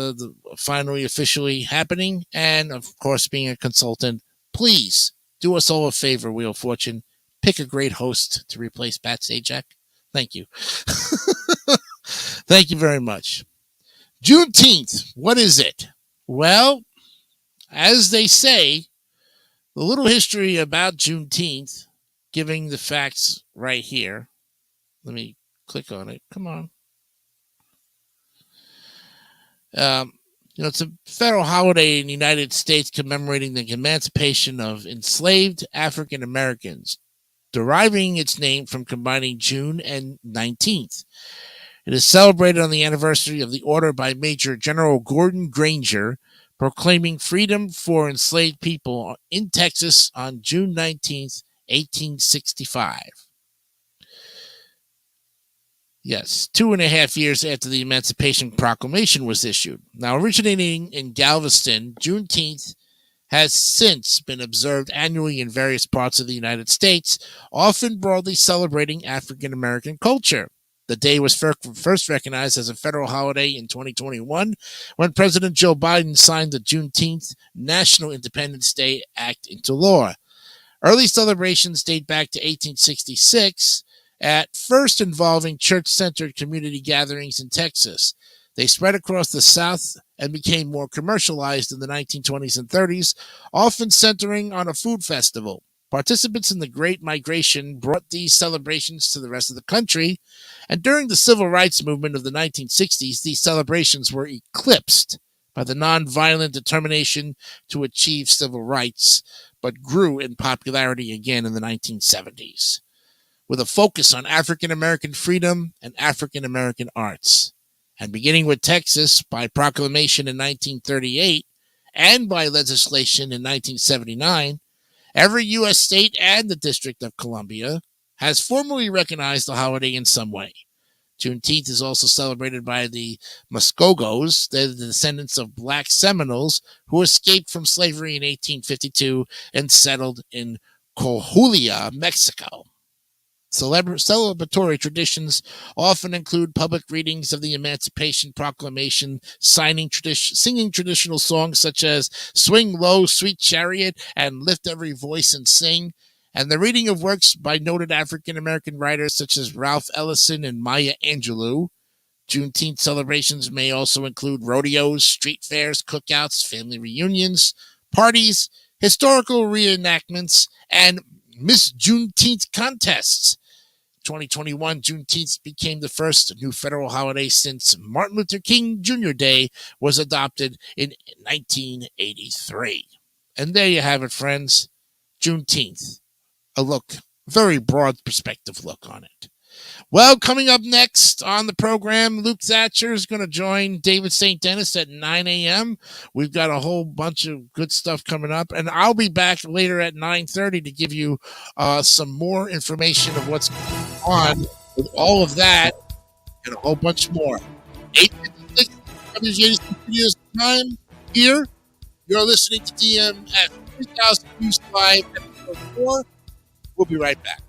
Speaker 1: finally officially happening. And, of course, being a consultant, please do us all a favor, Wheel of Fortune. Pick a great host to replace Pat Sajak. Thank you. Thank you very much. Juneteenth, what is it? Well, as they say, the little history about Juneteenth, giving the facts right here. Let me click on it. Come on. It's a federal holiday in the United States commemorating the emancipation of enslaved African Americans, deriving its name from combining June and 19th. It is celebrated on the anniversary of the order by Major General Gordon Granger proclaiming freedom for enslaved people in Texas on June 19th, 1865. Yes, 2.5 years after the Emancipation Proclamation was issued. Now, originating in Galveston, Juneteenth has since been observed annually in various parts of the United States, often broadly celebrating African American culture. The day was first recognized as a federal holiday in 2021 when President Joe Biden signed the Juneteenth National Independence Day Act into law. Early celebrations date back to 1866, at first involving church-centered community gatherings in Texas. They spread across the South and became more commercialized in the 1920s and 30s, often centering on a food festival. Participants in the Great Migration brought these celebrations to the rest of the country, and during the Civil Rights Movement of the 1960s, these celebrations were eclipsed by the nonviolent determination to achieve civil rights, but grew in popularity again in the 1970s, with a focus on African American freedom and African American arts. And beginning with Texas by proclamation in 1938 and by legislation in 1979, every U.S. state and the District of Columbia has formally recognized the holiday in some way. Juneteenth is also celebrated by the Muskogos, the descendants of black Seminoles who escaped from slavery in 1852 and settled in Coahuila, Mexico. Celebratory traditions often include public readings of the Emancipation Proclamation, singing traditional songs such as Swing Low, Sweet Chariot, and Lift Every Voice and Sing, and the reading of works by noted African-American writers such as Ralph Ellison and Maya Angelou. Juneteenth celebrations may also include rodeos, street fairs, cookouts, family reunions, parties, historical reenactments, and Miss Juneteenth contests. 2021, Juneteenth became the first new federal holiday since Martin Luther King Jr. Day was adopted in 1983. And there you have it, friends. Juneteenth. A look, very broad perspective look on it. Well, coming up next on the program, Luke Thatcher is going to join David St. Dennis at 9 a.m. We've got a whole bunch of good stuff coming up, and I'll be back later at 9:30 to give you some more information of what's going on with all of that and a whole bunch more. 8:56 WJC Studios time here. You're listening to DM at 3000 News Live, episode 4. We'll be right back.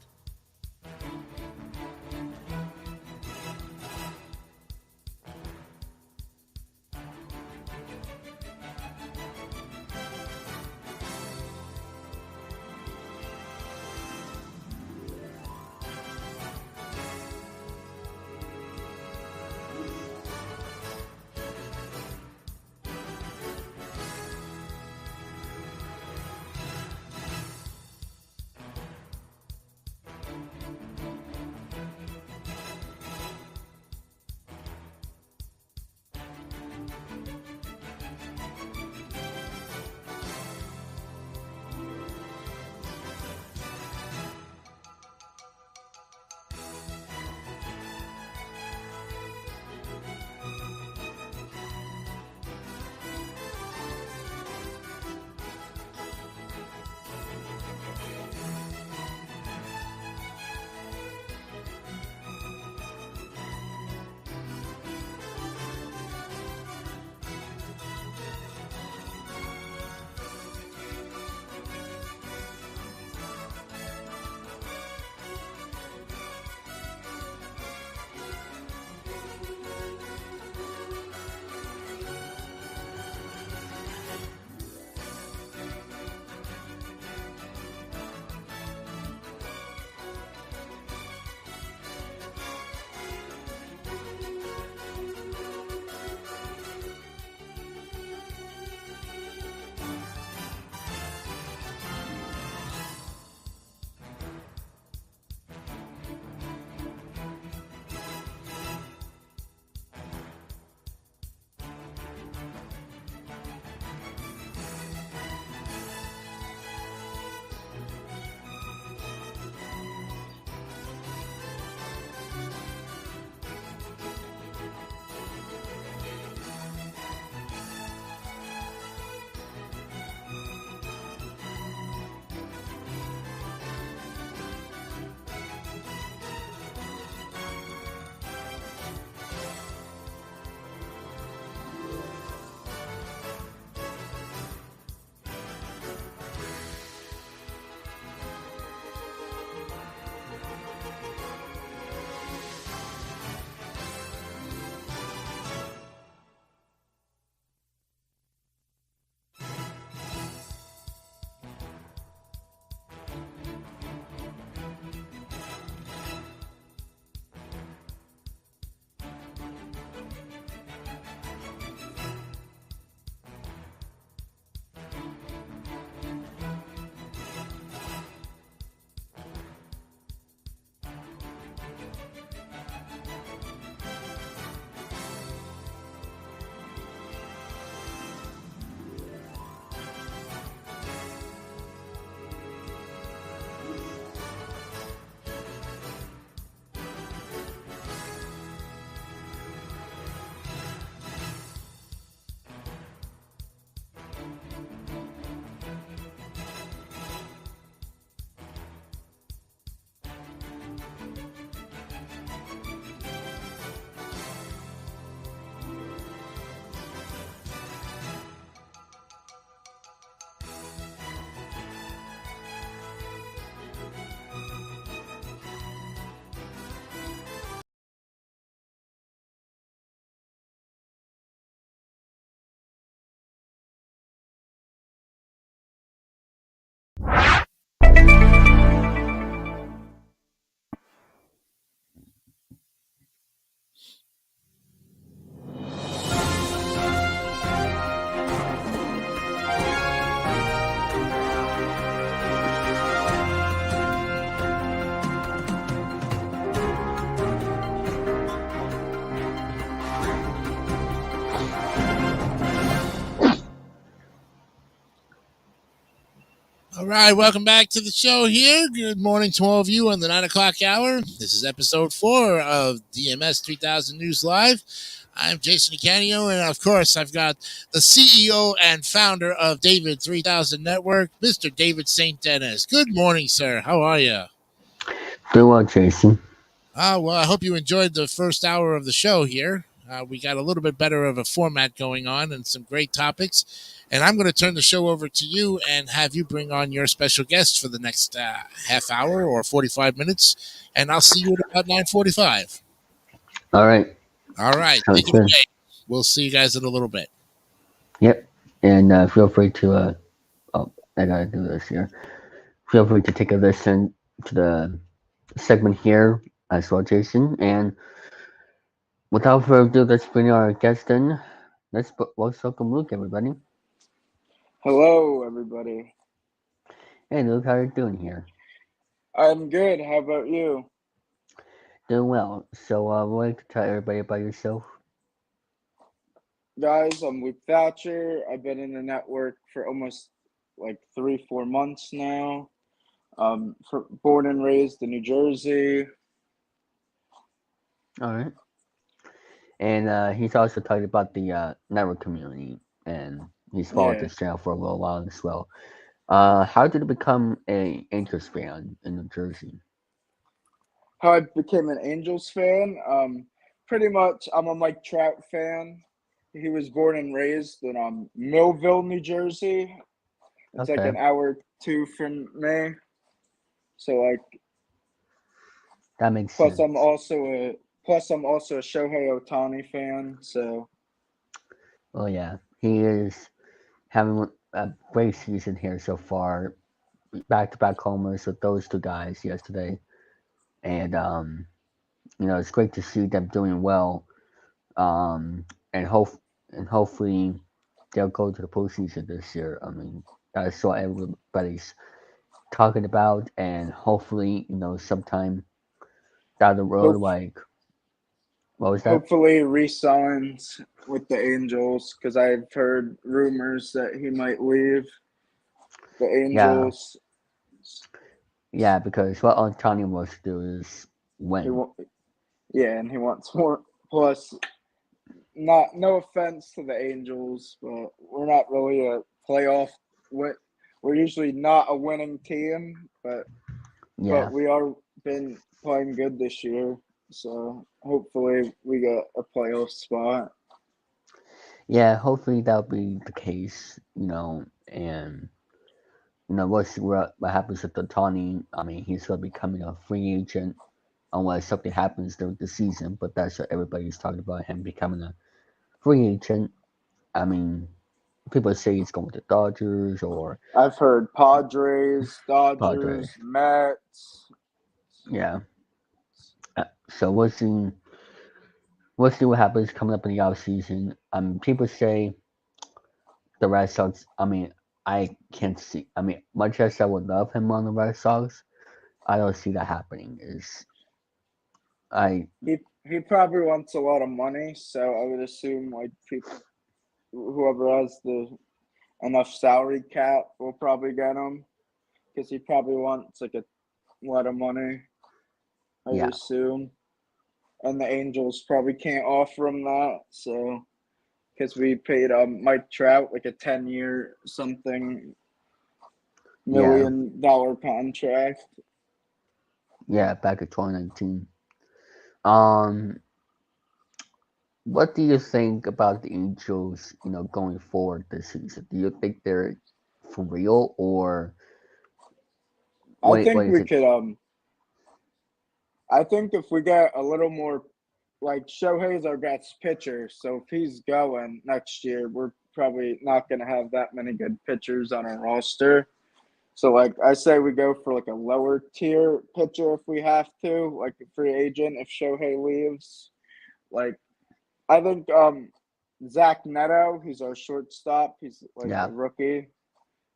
Speaker 1: All right, welcome back to the show here. Good morning to all of you on the 9 o'clock hour. This is episode 4 of DMS 3000 News Live. I'm Jason DeCanio, and of course, I've got the CEO and founder of David3000 Network, Mr. David St. Dennis. Good morning, sir. How are you?
Speaker 11: Doing well, Jason.
Speaker 1: Well, I hope you enjoyed the first hour of the show here. We got a little bit better of a format going on and some great topics. And I'm going to turn the show over to you and have you bring on your special guest for the next half hour or 45 minutes. And I'll see you at about 9:45.
Speaker 11: All right.
Speaker 1: All right.
Speaker 11: Sounds
Speaker 1: Take it
Speaker 11: good.
Speaker 1: away. We'll see you guys in a little bit.
Speaker 11: Yep. And feel free to, I gotta do this here. Feel free to take a listen to the segment here as well, Jason. And without further ado, let's bring our guest in. Let's welcome Luke, everybody.
Speaker 12: Hello, everybody.
Speaker 11: Hey, Luke, how are you doing here?
Speaker 12: I'm good. How about you?
Speaker 11: Doing well. So, would like to tell everybody about yourself?
Speaker 12: Guys, I'm Luke Thatcher. I've been in the network for almost like 3-4 months now. Born and raised in New Jersey.
Speaker 11: All right. And he's also talking about the network community, and he's followed this channel for a little while as well. How did you become a Angels fan in New Jersey?
Speaker 12: How I became an Angels fan? Pretty much, I'm a Mike Trout fan. He was born and raised in Millville, New Jersey. It's like an hour or two from me. So like,
Speaker 11: that makes
Speaker 12: sense.
Speaker 11: sense.
Speaker 12: I'm also a Shohei Ohtani fan. So.
Speaker 11: Oh yeah, he is having a great season here so far. Back-to-back homers with those two guys yesterday, and it's great to see them doing well. And hopefully they'll go to the postseason this year. I mean, that's what everybody's talking about, and hopefully, sometime down the road, like, what was that?
Speaker 12: Hopefully re-signs with the Angels, because I've heard rumors that he might leave the Angels.
Speaker 11: Yeah, because what Ohtani wants to do is win.
Speaker 12: And he wants more. Plus, no offense to the Angels, but we're not really a playoff. We're usually not a winning team, but we are been playing good this year. So hopefully we get a playoff spot.
Speaker 11: Yeah, hopefully that'll be the case, and we'll see what happens with Ohtani. I mean, he's going to be becoming a free agent unless something happens during the season, but that's what everybody's talking about, him becoming a free agent. I mean, people say he's going to Dodgers, or
Speaker 12: I've heard Padres, Dodgers, Mets.
Speaker 11: Yeah. So we'll see. We'll see what happens coming up in the off season. People say the Red Sox. I mean, I can't see. I mean, much as I would love him on the Red Sox, I don't see that happening.
Speaker 12: He probably wants a lot of money, so I would assume like whoever has enough salary cap will probably get him, because he probably wants like a lot of money. I would assume, and the Angels probably can't offer him that, so because we paid Mike Trout like a 10-year something $1 million contract.
Speaker 11: Yeah, back in 2019. What do you think about the Angels, going forward this season? Do you think they're for real, or
Speaker 12: I think we could I think if we get a little more, like Shohei's our best pitcher, so if he's going next year, we're probably not going to have that many good pitchers on our roster. So, like, I say we go for, like, a lower tier pitcher if we have to, like a free agent if Shohei leaves. Like, I think Zach Neto, he's our shortstop. He's, like, a rookie.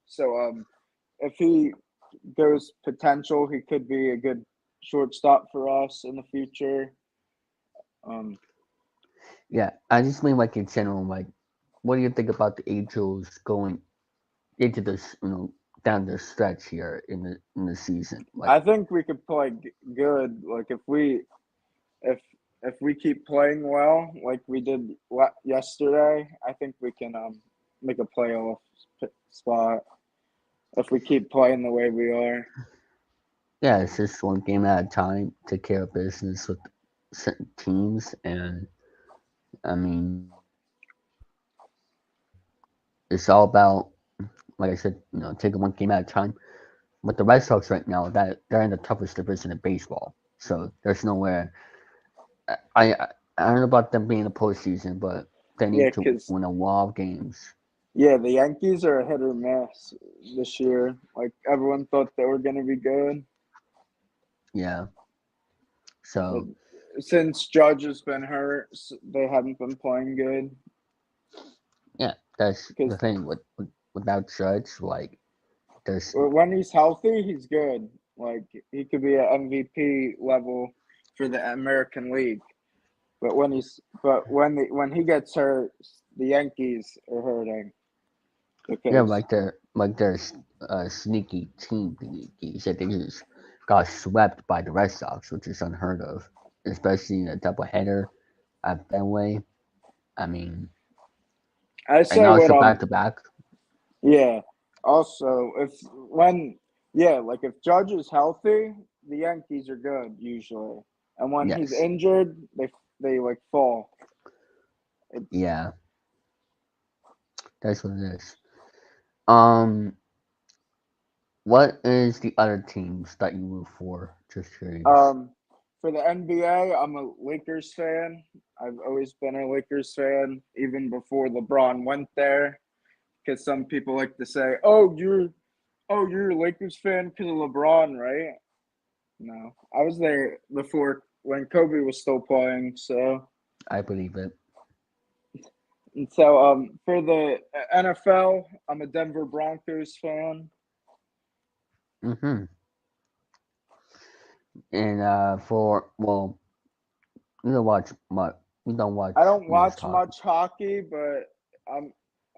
Speaker 12: So, if he goes potential, he could be a good shortstop for us in the future.
Speaker 11: Yeah, I just mean, like, in general, like, what do you think about the Angels going into this, down the stretch here in the season. Like,
Speaker 12: I think we could play good. Like if we keep playing well, like we did yesterday, I think we can make a playoff spot. If we keep playing the way we are.
Speaker 11: yeah, it's just one game at a time. Take care of business with certain teams, and I mean, it's all about, like I said, taking one game at a time. With the Red Sox right now, that they're in the toughest division in baseball, so there's nowhere. I don't know about them being in the postseason, but they
Speaker 12: Yeah,
Speaker 11: need to
Speaker 12: because
Speaker 11: win a lot of games.
Speaker 12: yeah, the Yankees are a hit or miss this year. Like everyone thought they were gonna be good.
Speaker 11: Yeah.
Speaker 12: But
Speaker 11: So
Speaker 12: since Judge has been hurt, they haven't been playing good.
Speaker 11: yeah, that's the
Speaker 12: Because
Speaker 11: thing without Judge, like there's
Speaker 12: when he's healthy, he's good. Like he could be an MVP level for the American League. But when he gets hurt, the Yankees are hurting
Speaker 11: yeah,
Speaker 12: because
Speaker 11: like they're a sneaky team. He said they just got swept by the Red Sox, which is unheard of, especially in a doubleheader at Fenway. I mean,
Speaker 12: I
Speaker 11: and
Speaker 12: say what
Speaker 11: also back to back.
Speaker 12: yeah. Also, like if Judge is healthy, the Yankees are good usually, and when he's
Speaker 11: Yes,
Speaker 12: injured, they like fall.
Speaker 11: yeah, that's what it is. Um, what is the other teams that you root for? Just curious.
Speaker 12: For the NBA, I'm a Lakers fan. I've always been a Lakers fan, even before LeBron went there. Because some people like to say, you're a Lakers fan because of LeBron, right?" No, I was there before when Kobe was still playing. So,
Speaker 11: I believe it.
Speaker 12: and so for the NFL, I'm a Denver Broncos fan.
Speaker 11: Mm-hmm. And for you don't watch much. You don't watch
Speaker 12: I don't
Speaker 11: most
Speaker 12: watch
Speaker 11: hockey.
Speaker 12: much hockey, but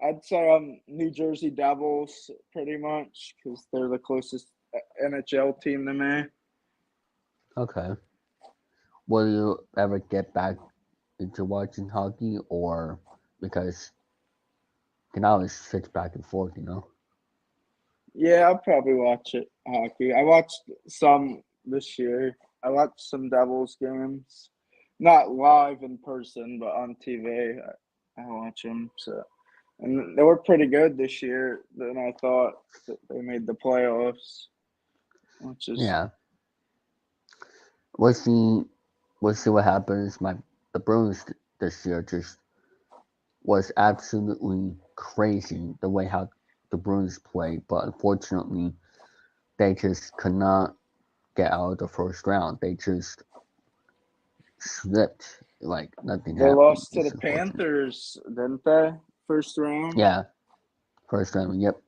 Speaker 12: I'd say I'm New Jersey Devils pretty much because they're the closest NHL team to me.
Speaker 11: Okay. Will you ever get back into watching hockey, or because you can always switch back and forth, you know?
Speaker 12: Yeah, I'll probably watch it hockey. I watched some this year. I watched some Devils games, not live in person, but on TV. I watch them. So, and they were pretty good this year. Then I thought that they made the playoffs, which is
Speaker 11: Yeah. We'll see what happens. The Bruins this year just was absolutely crazy the way how the Bruins played, but unfortunately they just could not get out of the first round. They just slipped like nothing
Speaker 12: they
Speaker 11: happened.
Speaker 12: lost to the
Speaker 11: It's unfortunate.
Speaker 12: Panthers, didn't they? First round.
Speaker 11: Yeah, first round. Yep.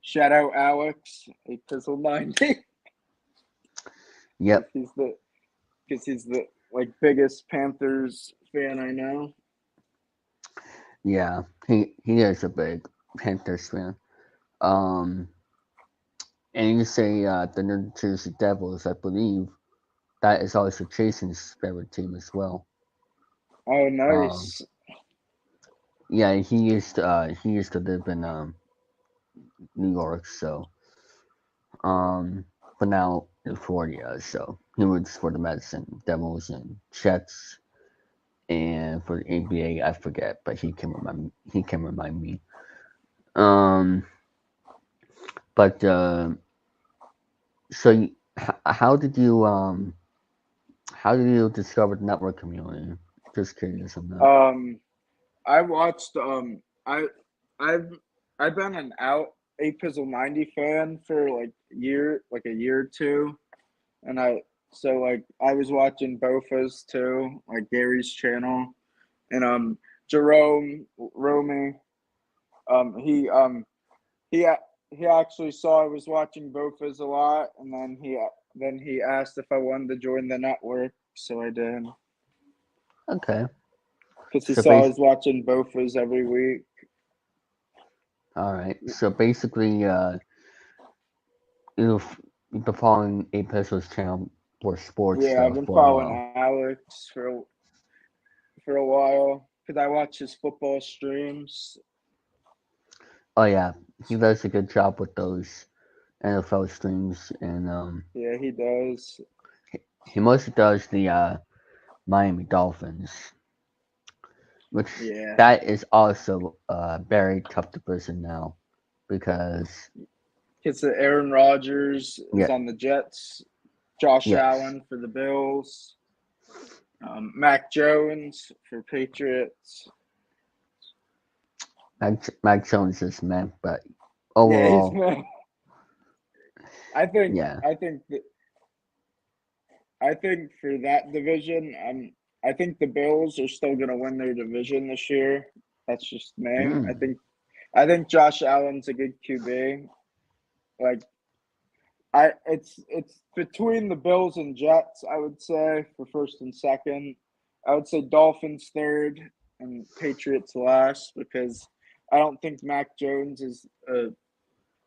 Speaker 12: Shout out Alex, a Pizzle 90.
Speaker 11: Yep.
Speaker 12: He's the like biggest Panthers fan I know.
Speaker 11: Yeah, he is a big Panthers fan. Um, and you say the New Jersey Devils, I believe that is also Jason's favorite team as well.
Speaker 12: Oh,
Speaker 11: Um,
Speaker 12: nice.
Speaker 11: yeah, he used to live in New York, so but now in Florida, so he roots for the Mets and Devils and Jets, and for the NBA, I forget, but he can remind me. Um, but so how did you discover the network community? Just curious on that.
Speaker 12: I watched I've I've been an out a Pizzle 90 fan for like a year or two, and I was watching Bofa's too, like Gary's channel, and Jerome Romy, um he um he he actually saw I was watching Bofa's a lot, and then he asked if I wanted to join the network, so I did.
Speaker 11: Okay.
Speaker 12: Because he
Speaker 11: So
Speaker 12: saw I was watching Bofa's every week.
Speaker 11: all right. So basically, you've been following A Peso's channel for sports
Speaker 12: Yeah, I've
Speaker 11: stuff
Speaker 12: been
Speaker 11: for a
Speaker 12: following
Speaker 11: while.
Speaker 12: Alex for a while because I watch his football streams.
Speaker 11: Oh yeah, he does a good job with those NFL streams, and
Speaker 12: Yeah, he does.
Speaker 11: he mostly does the Miami Dolphins, which
Speaker 12: Yeah.
Speaker 11: that is also very tough to person now because
Speaker 12: It's Aaron Rodgers is
Speaker 11: yeah,
Speaker 12: on the Jets. Josh
Speaker 11: yes,
Speaker 12: Allen for the Bills. Mac Jones for Patriots.
Speaker 11: Mac Jones is man, but
Speaker 12: Yeah, he's
Speaker 11: overall,
Speaker 12: man. I think
Speaker 11: yeah,
Speaker 12: I think that I think for that division, I think the Bills are still gonna win their division this year. That's just me.
Speaker 11: mm,
Speaker 12: I think Josh Allen's a good QB. Like it's between the Bills and Jets, I would say, for first and second. I would say Dolphins third and Patriots last because I don't think Mac Jones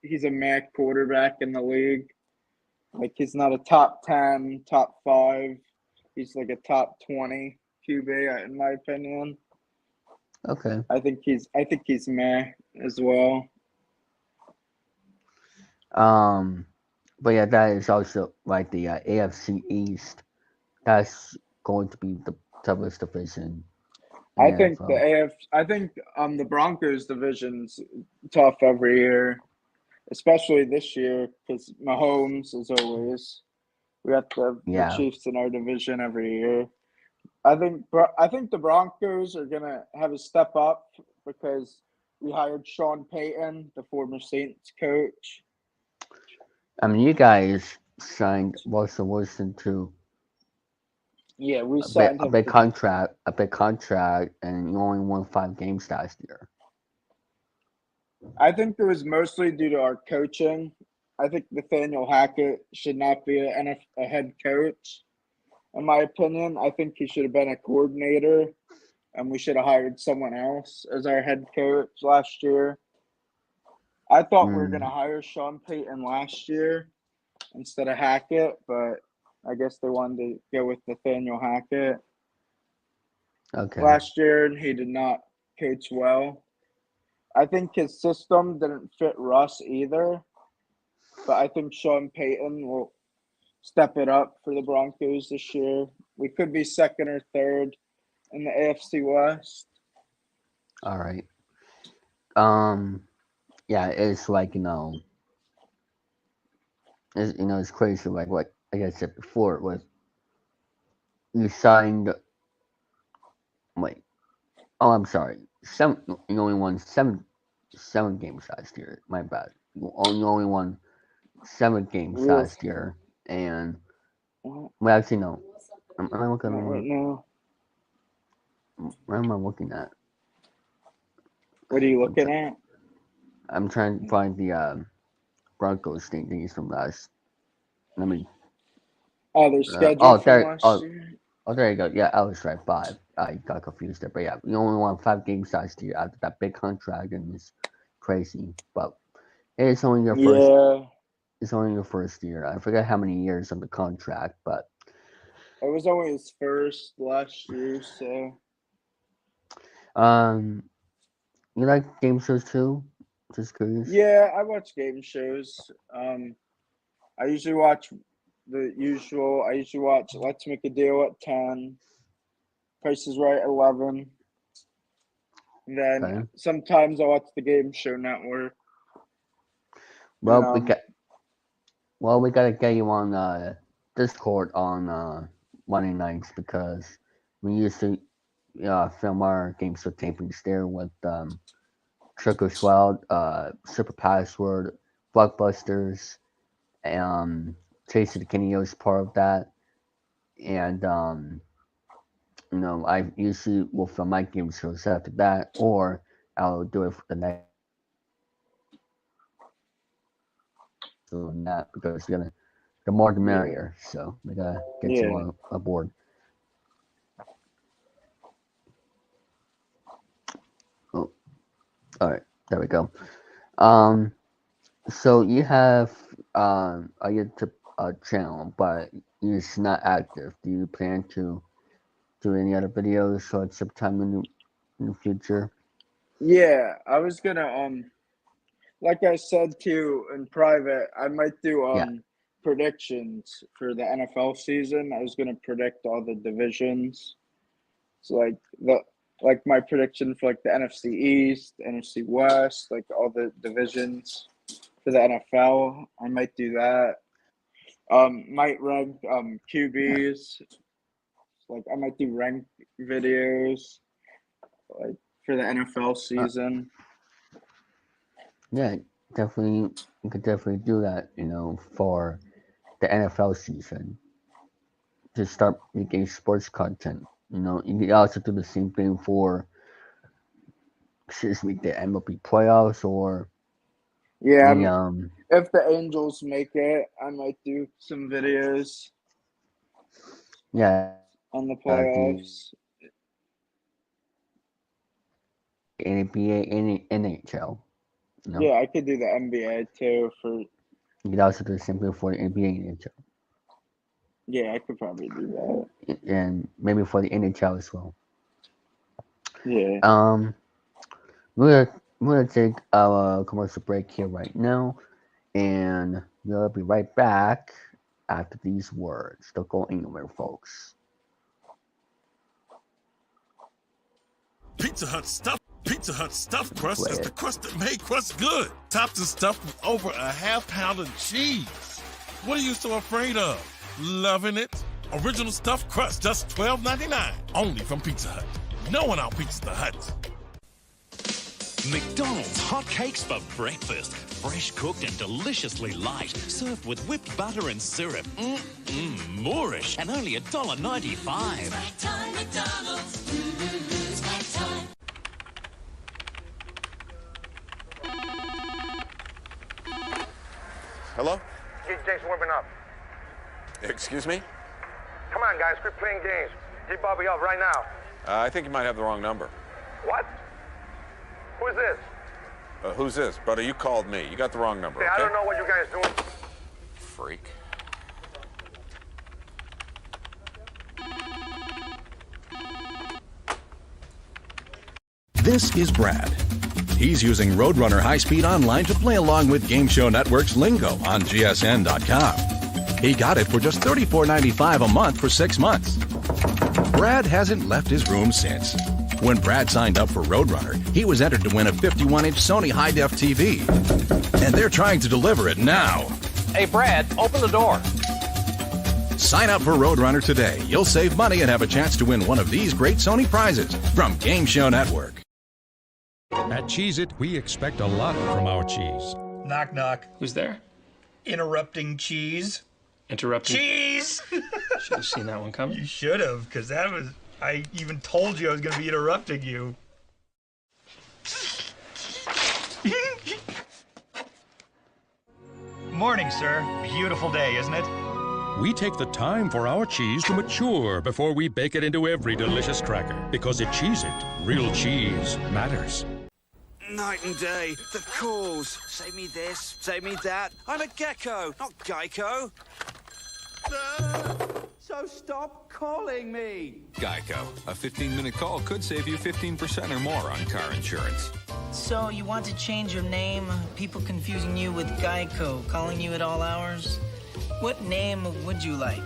Speaker 12: he's a Mac quarterback in the league. Like he's not a top 10, top 5. He's like a top 20 QB in my opinion.
Speaker 11: okay.
Speaker 12: I think he's meh as well.
Speaker 11: But yeah, that is also like the AFC East. That's going to be the toughest division in the NFL.
Speaker 12: I think the Broncos division's tough every year, especially this year because Mahomes is always we have the
Speaker 11: Yeah.
Speaker 12: Chiefs in our division every year. I think the Broncos are gonna have a step up because we hired Sean Payton, the former Saints coach.
Speaker 11: I mean, you guys signed Russell Wilson to
Speaker 12: Yeah, we signed him for.
Speaker 11: a big contract, and you only won 5 games last year.
Speaker 12: I think it was mostly due to our coaching. I think Nathaniel Hackett should not be a head coach. In my opinion, I think he should have been a coordinator, and we should have hired someone else as our head coach last year. I thought we were going to hire Sean Payton last year instead of Hackett, but I guess they wanted to go with Nathaniel Hackett.
Speaker 11: Okay.
Speaker 12: Last year, and he did not coach well. I think his system didn't fit Russ either, but I think Sean Payton will step it up for the Broncos this year. We could be second or third in the AFC West.
Speaker 11: All right. Yeah, it's like it's crazy. Like I said before, with you signed. Wait. Oh, I'm sorry. You only won seven games last year. My bad. You only won 7 games
Speaker 12: Real
Speaker 11: last year, and
Speaker 12: not
Speaker 11: well, actually no. Am I looking
Speaker 12: right now.
Speaker 11: Where am I looking at?
Speaker 12: What are you looking at?
Speaker 11: I'm trying to find the Broncos things from last. Let me.
Speaker 12: Oh, their schedule from last
Speaker 11: oh,
Speaker 12: year.
Speaker 11: oh, there you go. Yeah, I was right. 5. I got confused there, but yeah, you only won 5 games last year after that big contract, and it's crazy. But it's only your first.
Speaker 12: Yeah,
Speaker 11: It's only your first year. I forget how many years on the contract, but
Speaker 12: it was only his first last year, so.
Speaker 11: um, you like game shows too? Just curious.
Speaker 12: Yeah, I watch game shows. I usually watch the usual. I usually watch Let's Make a Deal at 10, Price is Right at 11. And then
Speaker 11: Okay.
Speaker 12: sometimes I watch the Game Show Network.
Speaker 11: Well,
Speaker 12: And,
Speaker 11: we gotta get you on Discord on Monday nights because we used to film our game show tapings there with Trick or Swell, Super Password, Blockbusters, Chase of DeCanio is part of that, and I usually will film my game shows after that, or I'll do it for the next doing that because the more the
Speaker 12: yeah.
Speaker 11: merrier. So we gotta get you
Speaker 12: Yeah.
Speaker 11: on aboard. Oh, all right, there we go. So you have YouTube channel, but it's not active. Do you plan to do any other videos or sometime in the future?
Speaker 12: Yeah, I was gonna like I said to you in private, I might do predictions for the NFL season. I was gonna predict all the divisions. So like my prediction for like the NFC East, NFC West, like all the divisions for the NFL. I might do that. Might rank QBs. Like I might do rank videos like for the NFL season.
Speaker 11: Yeah, definitely. You could definitely do that. For the NFL season, to start making sports content. You can also do the same thing for, the MLB playoffs or
Speaker 12: if the Angels make it, I might do some videos.
Speaker 11: Yeah.
Speaker 12: On the playoffs.
Speaker 11: NBA, NHL.
Speaker 12: Yeah, I could do the NBA too for.
Speaker 11: You could also do the same thing for the NBA and NHL.
Speaker 12: Yeah, I could probably do that.
Speaker 11: And maybe for the NHL as well.
Speaker 12: Yeah.
Speaker 11: We're gonna take our commercial break here right now, and we'll be right back after these words. Don't go anywhere, folks.
Speaker 13: Pizza Hut stuffed crust is the crust that made crust good. Topped and stuffed with over a half-pound of cheese. What are you so afraid of? Loving it? Original stuffed crust, just $12.99. Only from Pizza Hut. No one outpizzas the Hut.
Speaker 14: McDonald's hotcakes for breakfast. Fresh cooked and deliciously light. Served with whipped butter and syrup. Moorish. And only $1.95.
Speaker 5: McDonald's.
Speaker 15: Hello?
Speaker 16: Get Jason warming up.
Speaker 15: Excuse me?
Speaker 16: Come on, guys, quit playing games. Get Bobby up right now.
Speaker 15: I think you might have the wrong number.
Speaker 16: What? Who's this?
Speaker 15: Who's this? Brother, you called me. You got the wrong number, okay?
Speaker 16: I don't know what you guys doing.
Speaker 15: Freak.
Speaker 17: This is Brad. He's using Roadrunner High-Speed Online to play along with Game Show Network's lingo on GSN.com. He got it for just $34.95 a month for 6 months. Brad hasn't left his room since. When Brad signed up for Roadrunner, he was entered to win a 51-inch Sony high-def TV. And they're trying to deliver it now.
Speaker 8: Hey, Brad, open the door.
Speaker 17: Sign up for Roadrunner today. You'll save money and have a chance to win one of these great Sony prizes from Game Show Network.
Speaker 18: At Cheez-It, we expect a lot from our cheese.
Speaker 19: Knock, knock.
Speaker 20: Who's there?
Speaker 19: Interrupting cheese.
Speaker 20: Interrupting?
Speaker 19: Cheese!
Speaker 20: Should have seen that one coming.
Speaker 19: You should have, because that was... I even told you I was going to be interrupting you. Morning, sir. Beautiful day, isn't it?
Speaker 18: We take the time for our cheese to mature before we bake it into every delicious cracker. Because at Cheez-It, real cheese matters.
Speaker 21: Night and day, the calls. Save me this, save me that. I'm a gecko, not Geico.
Speaker 22: So stop calling me.
Speaker 4: Geico. A 15-minute call could save you 15% or more on car insurance.
Speaker 23: So you want to change your name? People confusing you with Geico, calling you at all hours? What name would you like?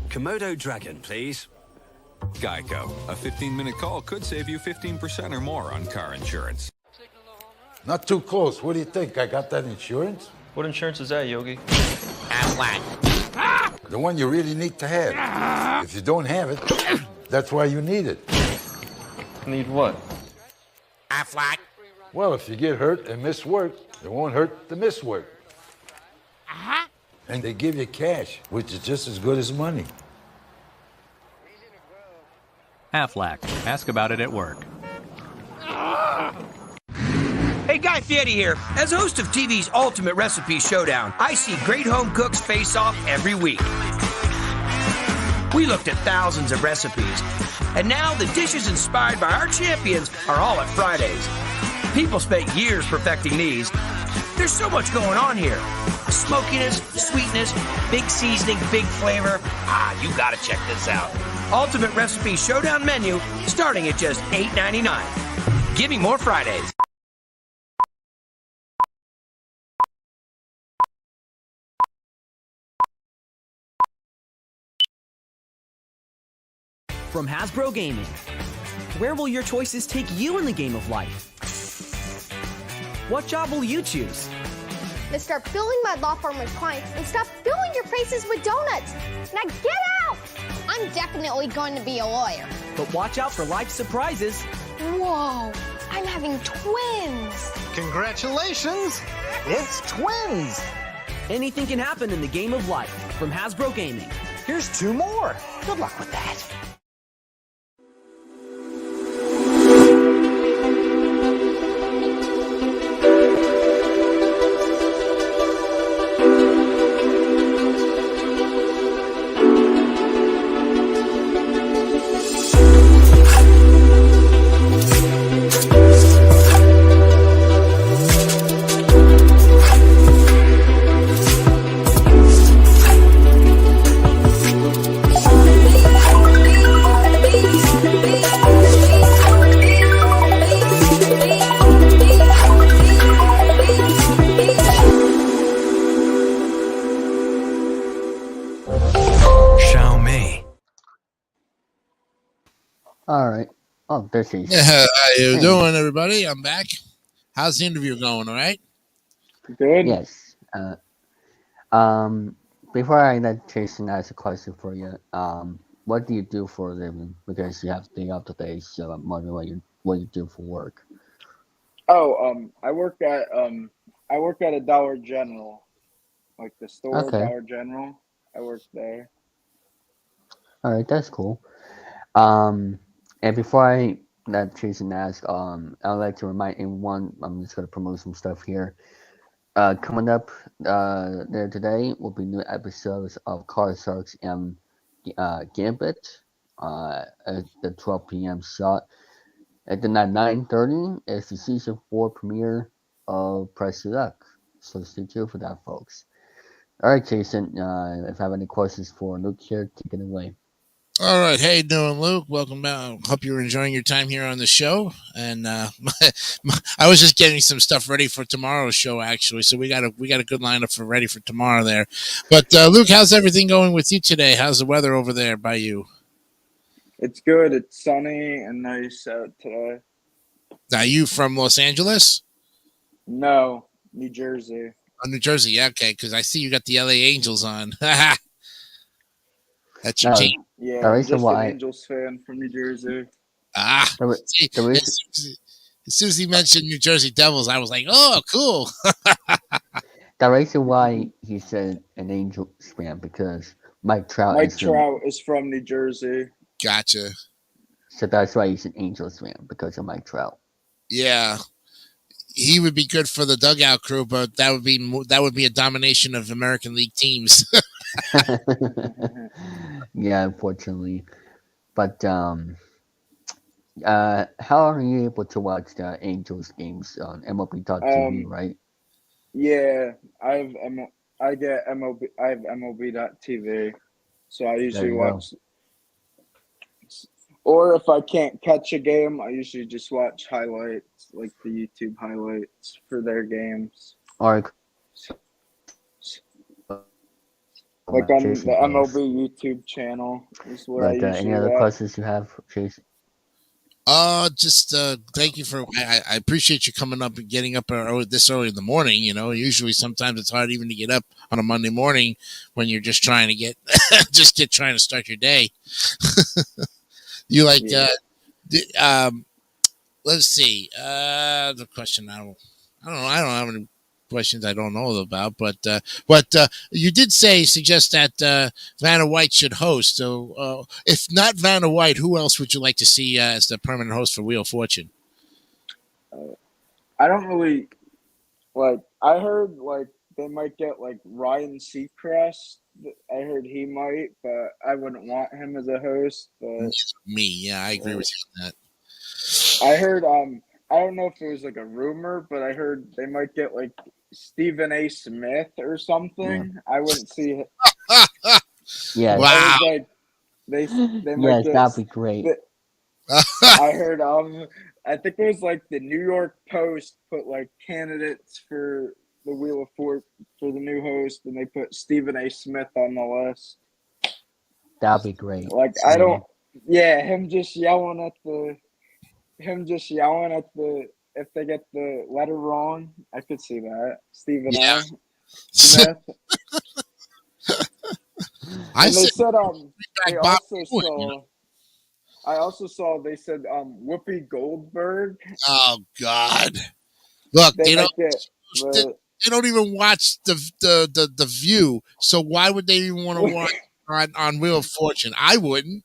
Speaker 21: Komodo Dragon, please.
Speaker 4: Geico. A 15-minute call could save you 15% or more on car insurance.
Speaker 24: Not too close. What do you think? I got that insurance?
Speaker 20: What insurance is that, Yogi?
Speaker 24: The one you really need to have. If you don't have it, that's why you need it.
Speaker 20: Need what?
Speaker 24: Aflac. Well, if you get hurt and miss work, it won't hurt to miss work. And they give you cash, which is just as good as money.
Speaker 25: Aflac. Ask about it at work.
Speaker 26: Hey, Guy Fieri here. As host of TV's Ultimate Recipe Showdown, I see great home cooks face off every week. We looked at thousands of recipes, and now the dishes inspired by our champions are all at Fridays. People spent years perfecting these. There's so much going on here. Smokiness, sweetness, big seasoning, big flavor. You gotta check this out. Ultimate Recipe Showdown menu starting at just $8.99. Give me more Fridays.
Speaker 2: From Hasbro Gaming. Where will your choices take you in the game of life? What job will you choose?
Speaker 3: To start filling my law firm with clients and stop filling your faces with donuts. Now get out! I'm definitely going to be a lawyer.
Speaker 2: But watch out for life surprises.
Speaker 3: Whoa, I'm having twins.
Speaker 2: Congratulations! It's twins! Anything can happen in the game of life. From Hasbro Gaming. Here's 2 more. Good luck with that.
Speaker 11: All right. Oh, there she is.
Speaker 1: How you doing, everybody? I'm back. How's the interview going? All right.
Speaker 12: Good.
Speaker 11: Yes. Before I let Jason ask a question for you, what do you do for a living? Because you have to day off today, so I'm wondering what you do for work.
Speaker 12: Oh, I work at a Dollar General, like the store
Speaker 11: Okay.
Speaker 12: Dollar General. I work there.
Speaker 11: All right, that's cool. And before I let Jason ask, I'd like to remind everyone, I'm just gonna promote some stuff here. Coming up there today will be new episodes of Car Sharks and Gambit at the 12 p.m. slot. And then at 9:30 is the season 4 premiere of Press Your Luck. So stay tuned for that, folks. All right, Jason. If I have any questions for Luke here, take it away.
Speaker 1: All right. Hey, doing, Luke? Welcome back. Hope you're enjoying your time here on the show. And I was just getting some stuff ready for tomorrow's show, actually. So we got a good lineup ready for tomorrow there. But Luke, how's everything going with you today? How's the weather over there by you?
Speaker 12: It's good. It's sunny and nice out today.
Speaker 1: Now, you from Los Angeles?
Speaker 12: No, New Jersey.
Speaker 1: Oh, New Jersey. Yeah, okay. Because I see you got the LA Angels on. That's your team.
Speaker 12: Yeah, I'm just an Angels fan from New Jersey.
Speaker 1: See, as soon as he mentioned New Jersey Devils, I was like, oh, cool.
Speaker 11: The reason why he said an Angels fan because Mike Trout
Speaker 12: is from New Jersey.
Speaker 1: Gotcha.
Speaker 11: So that's why he's an Angels fan, because of Mike Trout.
Speaker 1: Yeah. He would be good for the dugout crew, but that would be a domination of American League teams.
Speaker 11: Yeah, unfortunately. But how are you able to watch the Angels games on MLB.TV, right?
Speaker 12: Yeah, I have MLB.TV, so I usually watch. Or if I can't catch a game, I usually just watch highlights, like the YouTube highlights for their games.
Speaker 11: Or
Speaker 12: like on the MLB YouTube channel is where I usually
Speaker 11: any other questions you have, Jason?
Speaker 1: Just thank you for. I appreciate you coming up and getting up this early in the morning. You know, usually sometimes it's hard even to get up on a Monday morning when you're just trying to trying to start your day. You like let's see. The question I don't know. I don't have any questions I don't know about, but you did suggest that Vanna White should host. So if not Vanna White, who else would you like to see as the permanent host for Wheel of Fortune?
Speaker 12: I don't really like. I heard like they might get like Ryan Seacrest. I heard he might, but I wouldn't want him as a host. But
Speaker 1: me, yeah, I agree with you on that.
Speaker 12: I heard I don't know if it was like a rumor, but I heard they might get like Stephen A. Smith or something.
Speaker 11: Yeah.
Speaker 12: I wouldn't see it.
Speaker 11: Yes.
Speaker 1: Wow.
Speaker 12: It was like they might
Speaker 11: Yes,
Speaker 12: get.
Speaker 11: that'd be great.
Speaker 12: I heard I think it was like the New York Post put like candidates for the Wheel of Fortune for the new host, and they put Stephen A. Smith on the list.
Speaker 11: That'd be great.
Speaker 12: Like I don't, yeah, him just yelling at the if they get the letter wrong. I could see that Stephen
Speaker 1: Yeah.
Speaker 12: A. Smith.
Speaker 1: I
Speaker 12: And they
Speaker 1: said,
Speaker 12: said
Speaker 1: back
Speaker 12: they
Speaker 1: Bob
Speaker 12: also
Speaker 1: Dylan,
Speaker 12: saw.
Speaker 1: you know?
Speaker 12: I also saw they said Whoopi Goldberg.
Speaker 1: Oh God! Look,
Speaker 12: They
Speaker 1: they
Speaker 12: might
Speaker 1: don't.
Speaker 12: get
Speaker 1: They don't even watch the View. So why would they even want to watch on Wheel of Fortune? I wouldn't.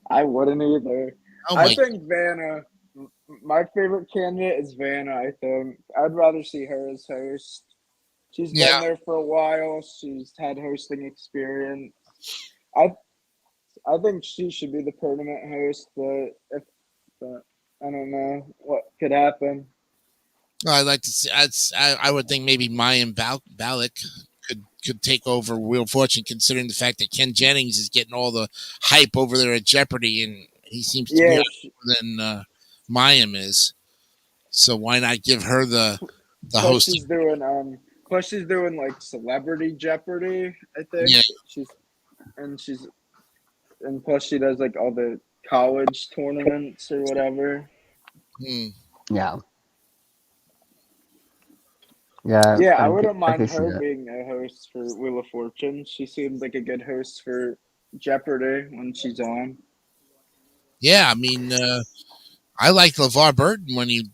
Speaker 12: I wouldn't either.
Speaker 1: Oh
Speaker 12: I
Speaker 1: my!
Speaker 12: think Vanna. My favorite candidate is Vanna. I think I'd rather see her as host. She's been
Speaker 1: Yeah.
Speaker 12: there for a while. She's had hosting experience. I think she should be the permanent host, but I don't know what could happen.
Speaker 1: I'd like to see. I would think maybe Mayan Balak could take over Wheel of Fortune, considering the fact that Ken Jennings is getting all the hype over there at Jeopardy, and he seems to be more than Mayim is. So why not give her the
Speaker 12: Plus
Speaker 1: host?
Speaker 12: she's doing like Celebrity Jeopardy. I think
Speaker 1: Yeah.
Speaker 12: and plus she does like all the college tournaments or whatever.
Speaker 11: Yeah. Yeah.
Speaker 12: Yeah, I wouldn't mind
Speaker 11: see
Speaker 12: her
Speaker 11: that.
Speaker 12: being a host for Wheel of Fortune. She seems like a good host for Jeopardy when she's on.
Speaker 1: Yeah, I mean, I liked LeVar Burton when he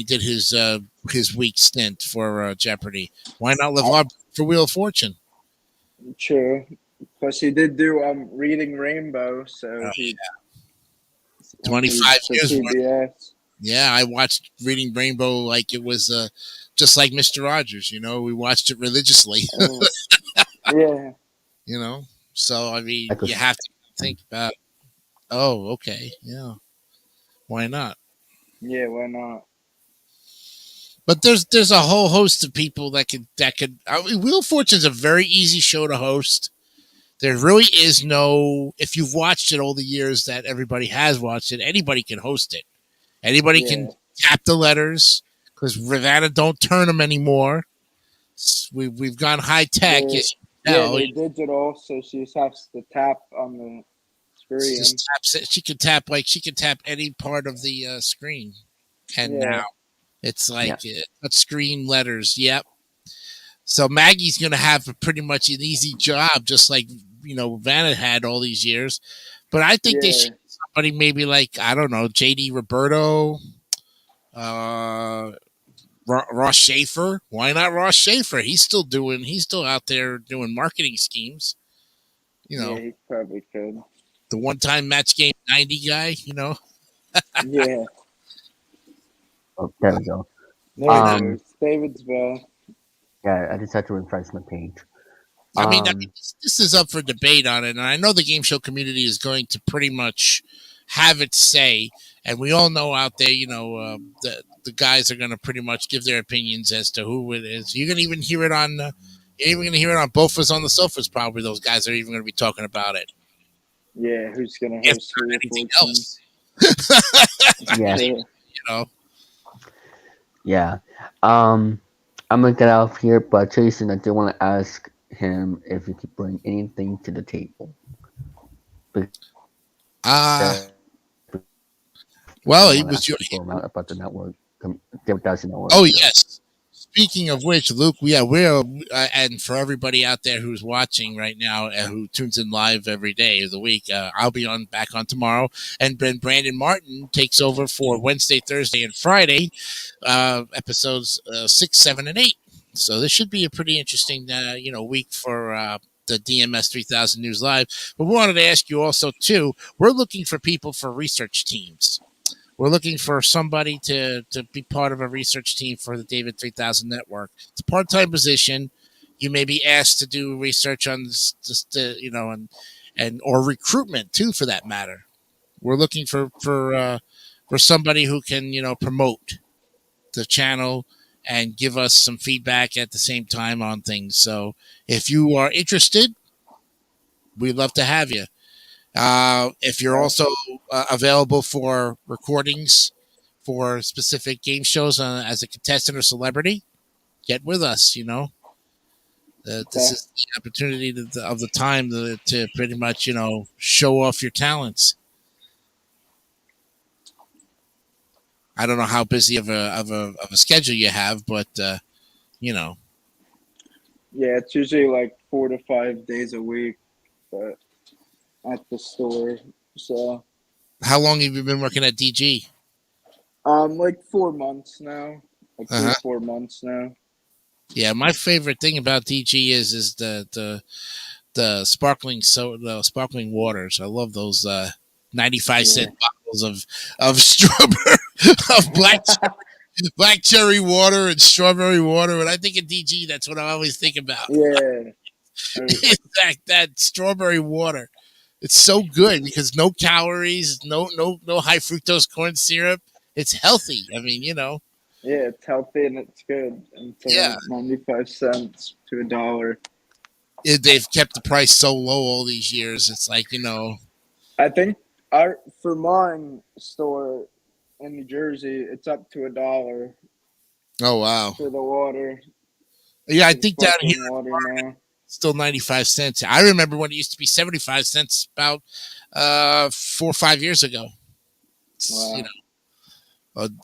Speaker 1: did his week stint for Jeopardy. Why not LeVar Burton for Wheel of Fortune?
Speaker 12: True. Plus he did do Reading Rainbow, so
Speaker 1: 25 years worth.
Speaker 12: PBS.
Speaker 1: Yeah, I watched Reading Rainbow like it was just like Mr. Rogers. You know, we watched it religiously.
Speaker 12: Yeah.
Speaker 1: You know, so I mean, you have to think about. Oh, okay, yeah. Why not?
Speaker 12: Yeah, why not?
Speaker 1: But there's a whole host of people that could. I mean, Wheel of Fortune's a very easy show to host. There really is no. If you've watched it all the years that everybody has watched it, anybody can host it. Anybody can tap the letters because Ravanna don't turn them anymore. We've gone high tech.
Speaker 12: They're digital, so she just has to tap on the screen.
Speaker 1: She just taps it. She can tap any part of the screen. And now it's like touch screen letters. Yep. So Maggie's going to have pretty much an easy job, just like Vanna had all these years. But I think they should get somebody maybe like I don't know, JD Roberto, Ross Schaefer. Why not Ross Schaefer? He's still out there doing marketing schemes.
Speaker 12: Yeah, he probably could.
Speaker 1: The one-time Match Game 90 guy.
Speaker 12: Yeah.
Speaker 11: Oh, there we go.
Speaker 12: David's back.
Speaker 11: Yeah, I just had to refresh my page.
Speaker 1: I mean, this is up for debate on it, and I know the game show community is going to pretty much have its say, and we all know out there, the guys are going to pretty much give their opinions as to who it is. You're going to even hear it on, Bofas on the Sofas. Probably those guys are even going to be talking about it.
Speaker 12: Yeah, who's going to host
Speaker 1: anything else?
Speaker 11: Yeah. Yeah. I'm gonna get off here, but Jason, I do want to ask him if he could bring anything to the table.
Speaker 1: Well, he was
Speaker 11: about the network, David3000 Network.
Speaker 1: Oh yes. Speaking of which, Luke, we're and for everybody out there who's watching right now, who tunes in live every day of the week, I'll be back on tomorrow, and Brandon Martin takes over for Wednesday, Thursday, and Friday, episodes 6, 7, and 8. So this should be a pretty interesting, week for the DMS 3000 News Live. But we wanted to ask you also too. We're looking for people for research teams. We're looking for somebody to be part of a research team for the David3000 Network. It's a part-time position. You may be asked to do research on and or recruitment too, for that matter. We're looking for for somebody who can, promote the channel and give us some feedback at the same time on things. So if you are interested, we'd love to have you. If you're also available for recordings for specific game shows as a contestant or celebrity, get with us. This is the opportunity of the time to pretty much, show off your talents. I don't know how busy of a schedule you have, but
Speaker 12: Yeah, it's usually like 4 to 5 days a week, but at the store. So.
Speaker 1: How long have you been working at DG?
Speaker 12: Like 4 months now. Like 3 or 4 months now.
Speaker 1: Yeah, my favorite thing about DG is the sparkling sparkling waters. I love those 95-cent bottles of strawberry of black cherry water and strawberry water. And I think of DG, that's what I always think about.
Speaker 12: Yeah.
Speaker 1: that strawberry water. It's so good because no calories, no high fructose corn syrup. It's healthy. I mean,
Speaker 12: Yeah, it's healthy and it's good. And so 95 cents to $1.
Speaker 1: They've kept the price so low all these years. It's like,
Speaker 12: I think for mine store in New Jersey, it's up to $1.
Speaker 1: Oh wow!
Speaker 12: For the water.
Speaker 1: Yeah, I think down here
Speaker 12: now.
Speaker 1: Still 95 cents. I remember when it used to be 75 cents about 4 or 5 years ago.
Speaker 12: Wow.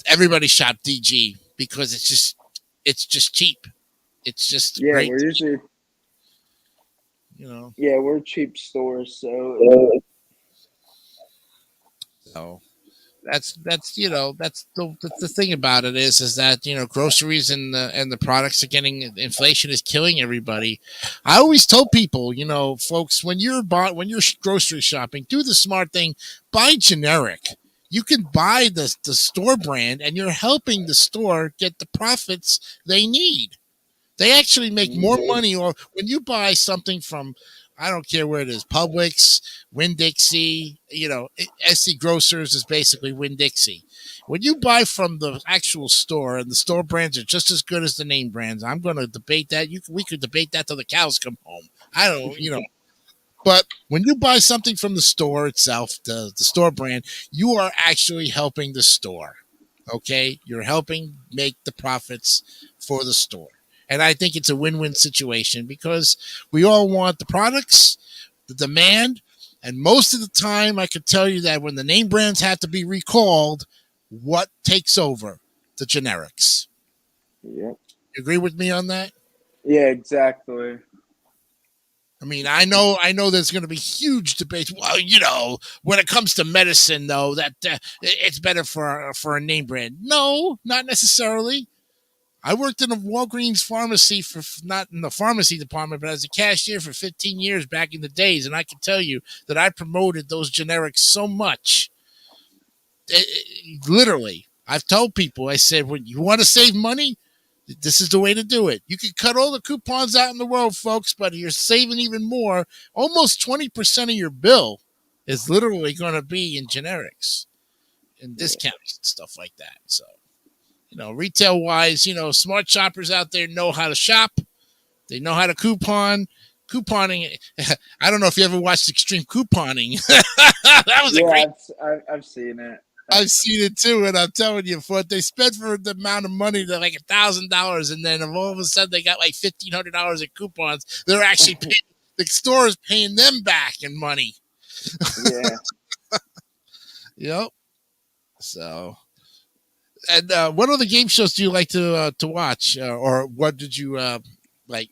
Speaker 1: Everybody shopped DG because it's just cheap. It's just great.
Speaker 12: We're usually we're cheap stores, so
Speaker 1: that's the thing about it is that groceries and the products are getting, inflation is killing everybody. I always tell people, folks, when you're grocery shopping, do the smart thing, buy generic. You can buy the store brand and you're helping the store get the profits they need. They actually make more money, or when you buy something from, I don't care where it is, Publix, Winn-Dixie, SC Grocers is basically Winn-Dixie. When you buy from the actual store and the store brands are just as good as the name brands, I'm going to debate that. We could debate that till the cows come home. I don't, But when you buy something from the store itself, the store brand, you are actually helping the store. Okay? You're helping make the profits for the store. And I think it's a win-win situation because we all want the products, the demand, and most of the time I could tell you that when the name brands have to be recalled, what takes over? The generics.
Speaker 12: Yep.
Speaker 1: You agree with me on that?
Speaker 12: Yeah, exactly.
Speaker 1: I mean, I know there's going to be huge debates. Well, when it comes to medicine, though, that it's better for a name brand. No, not necessarily. I worked in a Walgreens pharmacy not in the pharmacy department, but as a cashier for 15 years back in the days. And I can tell you that I promoted those generics so much. Literally, I've told people, I said, when you want to save money, this is the way to do it. You can cut all the coupons out in the world, folks, but you're saving even more. Almost 20% of your bill is literally going to be in generics and discounts and stuff like that. So, retail wise, smart shoppers out there know how to shop. They know how to couponing. I don't know if you ever watched Extreme Couponing. That was a great.
Speaker 12: I've seen it.
Speaker 1: I've seen it too, and I'm telling you, for what they spent for the amount of money, they're like $1,000, and then all of a sudden they got like $1,500 in coupons. They're actually paying, the store is paying them back in money.
Speaker 12: Yeah.
Speaker 1: Yep. So. And what other game shows do you like to watch, or what did you like?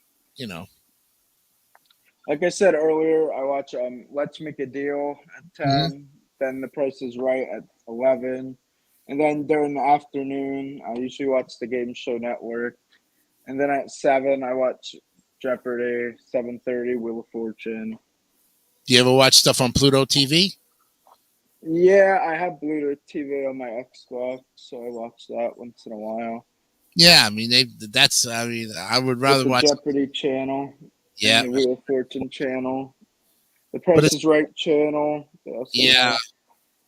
Speaker 12: Like I said earlier, I watch Let's Make a Deal at 10. Then The Price is Right at 11, and then during the afternoon, I usually watch the Game Show Network, and then at 7, I watch Jeopardy. 7:30, Wheel of Fortune.
Speaker 1: Do you ever watch stuff on Pluto TV?
Speaker 12: Yeah, I have Bluetooth TV on my Xbox, so I watch that once in a while.
Speaker 1: Yeah, I mean I would rather watch
Speaker 12: the Jeopardy channel.
Speaker 1: Yeah,
Speaker 12: the Wheel of Fortune channel. The Price is Right channel.
Speaker 1: Yeah,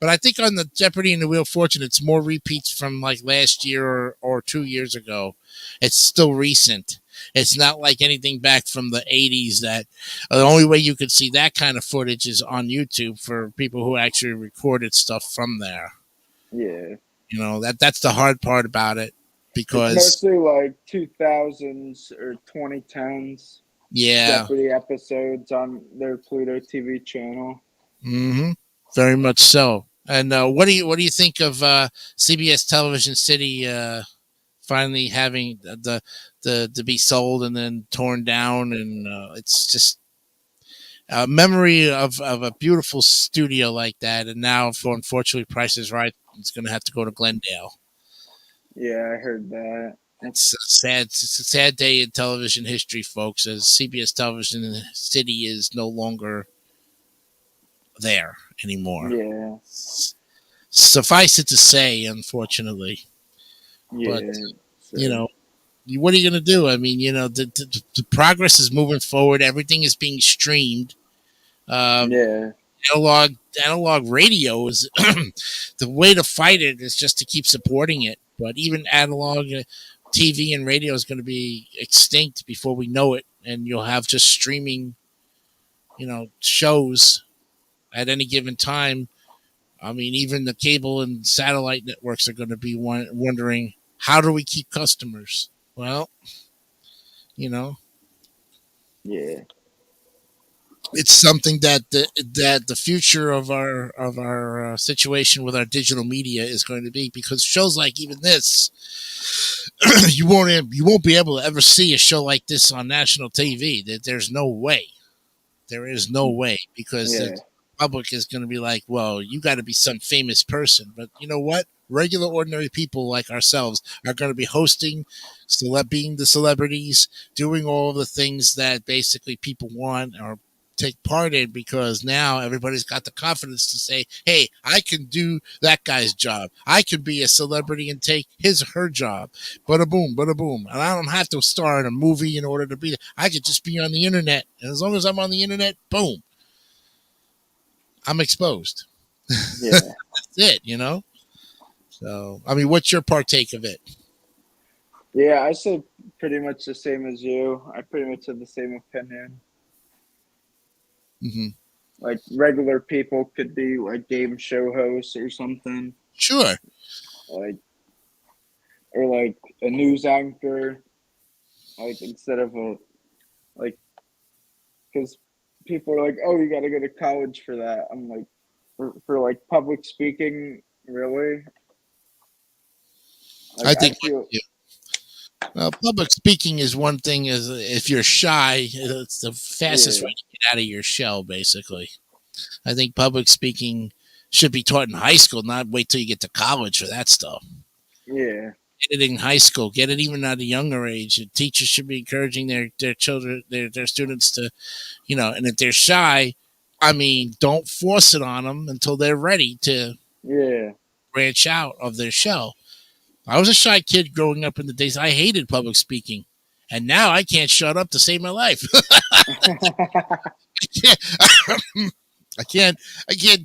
Speaker 1: But I think on the Jeopardy and the Wheel of Fortune, it's more repeats from like last year or 2 years ago. It's still recent. It's not like anything back from the 80s that the only way you could see that kind of footage is on YouTube for people who actually recorded stuff from there.
Speaker 12: Yeah.
Speaker 1: That's the hard part about it, because
Speaker 12: it's mostly like 2000s or 2010s Jeopardy episodes on their Pluto TV channel.
Speaker 1: Mm-hmm. Very much so. And what do you think of CBS Television City finally having the to be sold and then torn down, and it's just a memory of a beautiful studio like that. And now, unfortunately, Price is Right, it's going to have to go to Glendale.
Speaker 12: Yeah, I heard that.
Speaker 1: It's a sad day in television history, folks, as CBS Television City is no longer there anymore.
Speaker 12: Yeah.
Speaker 1: Suffice it to say, unfortunately.
Speaker 12: Yeah.
Speaker 1: But, what are you going to do? I mean, the progress is moving forward. Everything is being streamed. Analog radio is the way to fight it is just to keep supporting it. But even analog TV and radio is going to be extinct before we know it, and you'll have just streaming, shows at any given time. I mean, even the cable and satellite networks are going to be wondering, how do we keep customers? Well,
Speaker 12: Yeah.
Speaker 1: It's something that the future of our situation with our digital media is going to be, because shows like even this, you won't be able to ever see a show like this on national TV. There's no way. There is no way, because the public is going to be like, well, you got to be some famous person. But you know what? Regular, ordinary people like ourselves are going to be hosting, being the celebrities, doing all of the things that basically people want or take part in, because now everybody's got the confidence to say, hey, I can do that guy's job. I can be a celebrity and take his or her job. Bada boom, bada boom. And I don't have to star in a movie in order to be there. I could just be on the internet. And as long as I'm on the internet, boom, I'm exposed.
Speaker 12: Yeah.
Speaker 1: That's it, So, I mean, what's your partake of it?
Speaker 12: Yeah, I said pretty much the same as you. I pretty much have the same opinion.
Speaker 1: Mm-hmm.
Speaker 12: Like, regular people could be like game show hosts or something.
Speaker 1: Sure.
Speaker 12: Or like a news anchor. Like, instead of because people are like, oh, you got to go to college for that. I'm like, for like public speaking, really?
Speaker 1: I think public speaking is one thing. Is if you're shy, it's the fastest way to get out of your shell, basically. I think public speaking should be taught in high school, not wait till you get to college for that stuff.
Speaker 12: Yeah.
Speaker 1: Get it in high school. Get it even at a younger age. And teachers should be encouraging their children, their students to, and if they're shy, I mean, don't force it on them until they're ready to branch out of their shell. I was a shy kid growing up in the days. I hated public speaking, and now I can't shut up to save my life. I can't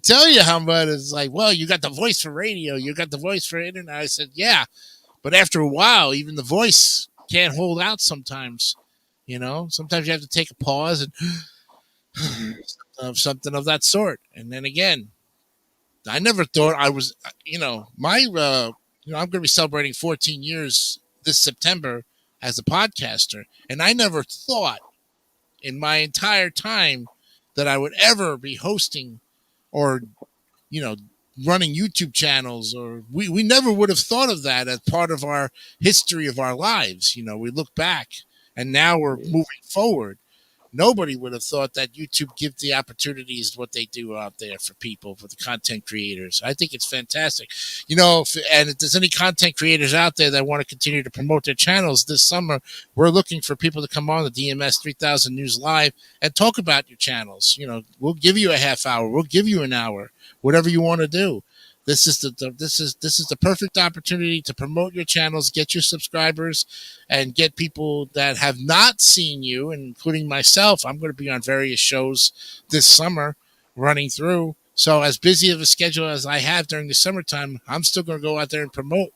Speaker 1: tell you how much it's like, well, you got the voice for radio, you got the voice for internet. I said, yeah, but after a while, even the voice can't hold out sometimes. Sometimes you have to take a pause and something of that sort. And then again, I never thought I was, I'm going to be celebrating 14 years this September as a podcaster. And I never thought in my entire time that I would ever be hosting or, running YouTube channels, or we never would have thought of that as part of our history of our lives. We look back and now we're moving forward. Nobody would have thought that YouTube gives the opportunities what they do out there for people, for the content creators. I think it's fantastic. And if there's any content creators out there that want to continue to promote their channels this summer, we're looking for people to come on the DMS3000 News Live and talk about your channels. We'll give you a half hour. We'll give you an hour, whatever you want to do. This is the perfect opportunity to promote your channels, get your subscribers, and get people that have not seen you, including myself. I'm going to be on various shows this summer running through. So as busy of a schedule as I have during the summertime, I'm still going to go out there and promote.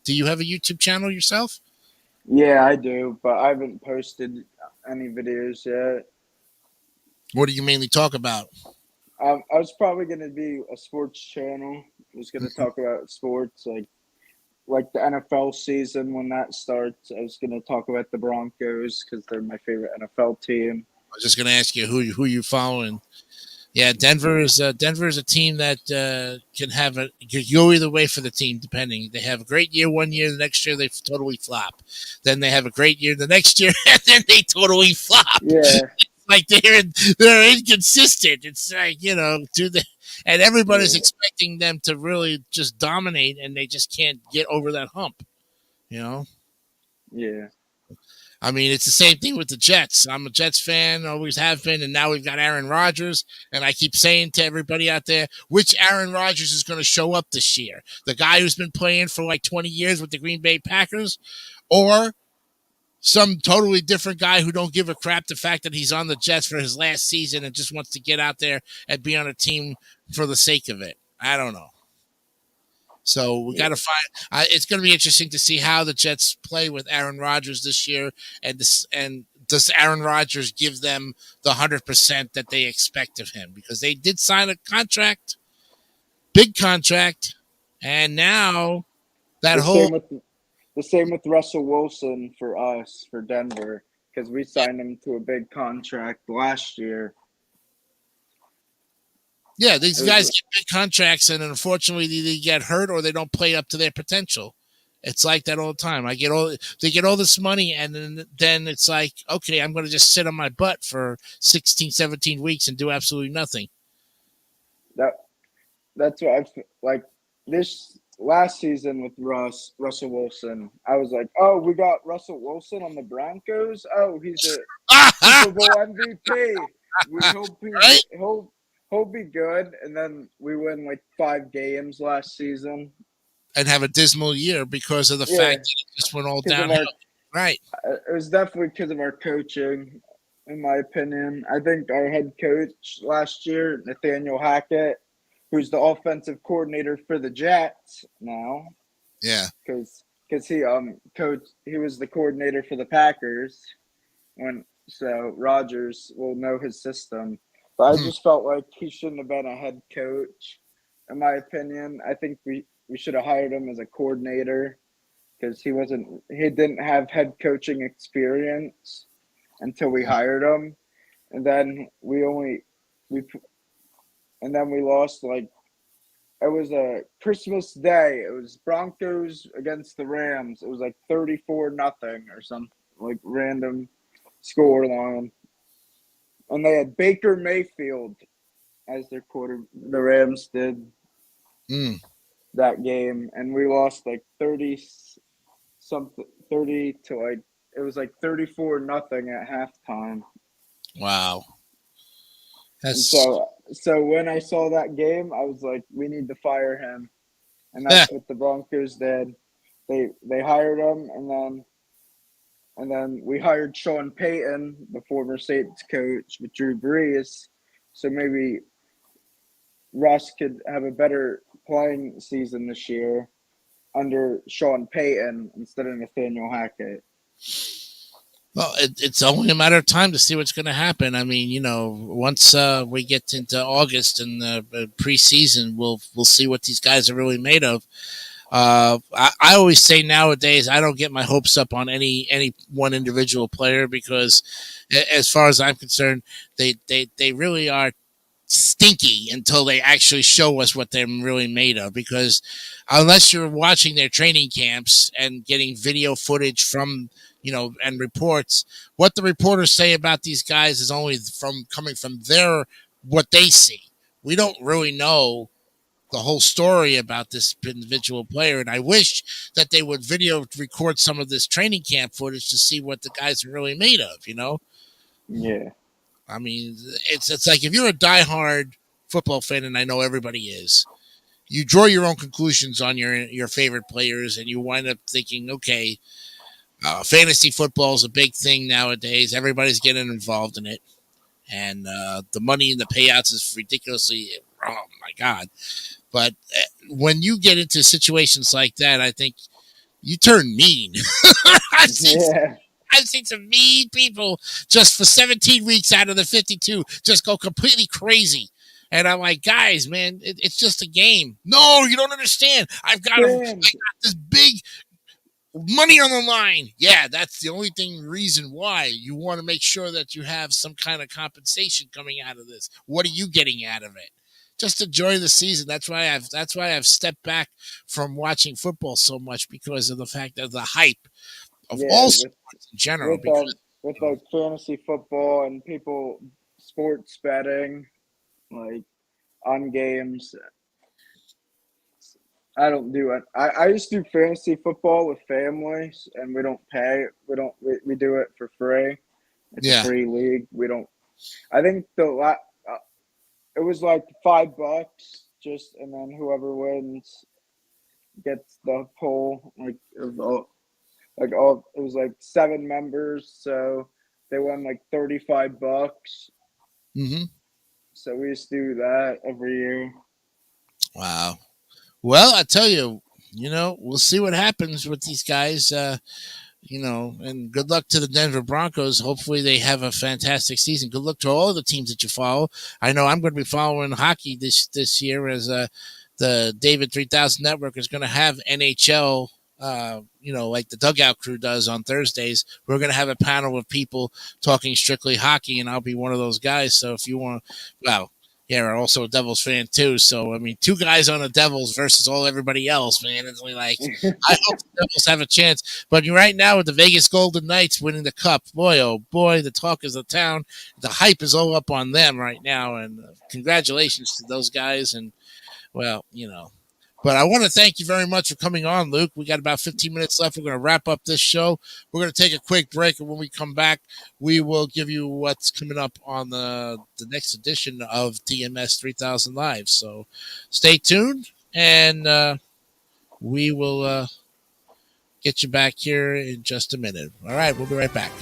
Speaker 1: Do you have a YouTube channel yourself?
Speaker 12: Yeah, I do, but I haven't posted any videos yet.
Speaker 1: What do you mainly talk about?
Speaker 12: I was probably going to be a sports channel. I was going to talk about sports, like the NFL season when that starts. I was going to talk about the Broncos because they're my favorite NFL team.
Speaker 1: I was just going to ask you who you following. Yeah, Denver is a team that can go either way for the team, depending. They have a great year one year, the next year they totally flop. Then they have a great year the next year, and then they totally flop.
Speaker 12: Yeah,
Speaker 1: like they're inconsistent. It's like and everybody's expecting them to really just dominate, and they just can't get over that hump.
Speaker 12: Yeah.
Speaker 1: I mean, it's the same thing with the Jets. I'm a Jets fan, always have been, and now we've got Aaron Rodgers. And I keep saying to everybody out there, which Aaron Rodgers is going to show up this year? The guy who's been playing for like 20 years with the Green Bay Packers, or some totally different guy who don't give a crap the fact that he's on the Jets for his last season and just wants to get out there and be on a team for the sake of it? I don't know. So we got to find. It's going to be interesting to see how the Jets play with Aaron Rodgers this year, and does Aaron Rodgers give them the 100% that they expect of him? Because they did sign a contract, big contract, and now
Speaker 12: the same with Russell Wilson for us for Denver, because we signed him to a big contract last year.
Speaker 1: Yeah, these guys get big contracts, and unfortunately, they get hurt or they don't play up to their potential. It's like that all the time. They get all this money, and then it's like, okay, I'm going to just sit on my butt for 16, 17 weeks and do absolutely nothing.
Speaker 12: That's what like this last season with Russell Wilson. I was like, oh, we got Russell Wilson on the Broncos. Oh, he's a Super Bowl MVP. We hope he'll be good. And then we win like 5 games last season.
Speaker 1: And have a dismal year because of the fact that it just went all downhill. Right.
Speaker 12: It was definitely because of our coaching, in my opinion. I think our head coach last year, Nathaniel Hackett, who's the offensive coordinator for the Jets now.
Speaker 1: Yeah.
Speaker 12: Because he he was the coordinator for the Packers so Rodgers will know his system. But I just felt like he shouldn't have been a head coach, in my opinion. I think we should have hired him as a coordinator because he didn't have head coaching experience until we hired him. And then we lost it was a Christmas Day. It was Broncos against the Rams. It was like 34-0 or some like random score line. And they had Baker Mayfield as their quarter. The Rams did that game, and we lost like 30 to it was like 34-0 at halftime.
Speaker 1: Wow.
Speaker 12: So when I saw that game, I was like, we need to fire him, and that's what the Broncos did. They hired him, and then we hired Sean Payton, the former Saints coach, with Drew Brees. So maybe Russ could have a better playing season this year under Sean Payton instead of Nathaniel Hackett.
Speaker 1: Well, it's only a matter of time to see what's going to happen. I mean, once we get into August and the preseason, we'll see what these guys are really made of. I always say nowadays I don't get my hopes up on any one individual player because, as far as I'm concerned, they really are stinky until they actually show us what they're really made of. Because unless you're watching their training camps and getting video footage from and reports, what the reporters say about these guys is only coming from what they see. We don't really know the whole story about this individual player, and I wish that they would video record some of this training camp footage to see what the guys are really made of.
Speaker 12: Yeah.
Speaker 1: I mean, it's like if you're a diehard football fan, and I know everybody is, you draw your own conclusions on your favorite players, and you wind up thinking, okay, fantasy football is a big thing nowadays. Everybody's getting involved in it, and the money and the payouts is ridiculously Oh my God. But when you get into situations like that, I think you turn mean. I've seen some mean people just for 17 weeks out of the 52 just go completely crazy. And I'm like, guys, man, it's just a game. No, you don't understand. I got this big money on the line. Yeah, that's the only reason why you want to make sure that you have some kind of compensation coming out of this. What are you getting out of it? Just enjoy the season. That's why I've stepped back from watching football so much, because of the fact of the hype of all sports in general.
Speaker 12: With like fantasy football and people sports betting, like on games. I don't do it. I used to do fantasy football with families, and we don't pay. We do it for free. It's a free league. We don't. I think it was like $5 just, and then whoever wins gets the poll. It was like 7 members, so they won like $35.
Speaker 1: Mm-hmm.
Speaker 12: So we used to do that every year.
Speaker 1: Wow. Well, I tell you, we'll see what happens with these guys. And good luck to the Denver Broncos. Hopefully they have a fantastic season. Good luck to all the teams that you follow. I know I'm going to be following hockey this year, as the David3000 Network is going to have NHL, like the Dugout Crew does on Thursdays. We're going to have a panel of people talking strictly hockey, and I'll be one of those guys. So if you want to, we're also a Devils fan too. So, 2 guys on the Devils versus everybody else, man. It's like, I hope the Devils have a chance. But right now with the Vegas Golden Knights winning the cup, boy, oh boy, the talk is the town. The hype is all up on them right now. And congratulations to those guys. And, but I want to thank you very much for coming on, Luke. We got about 15 minutes left. We're going to wrap up this show. We're going to take a quick break, and when we come back, we will give you what's coming up on the next edition of DMS 3000 Live. So stay tuned, and we will get you back here in just a minute. All right, we'll be right back.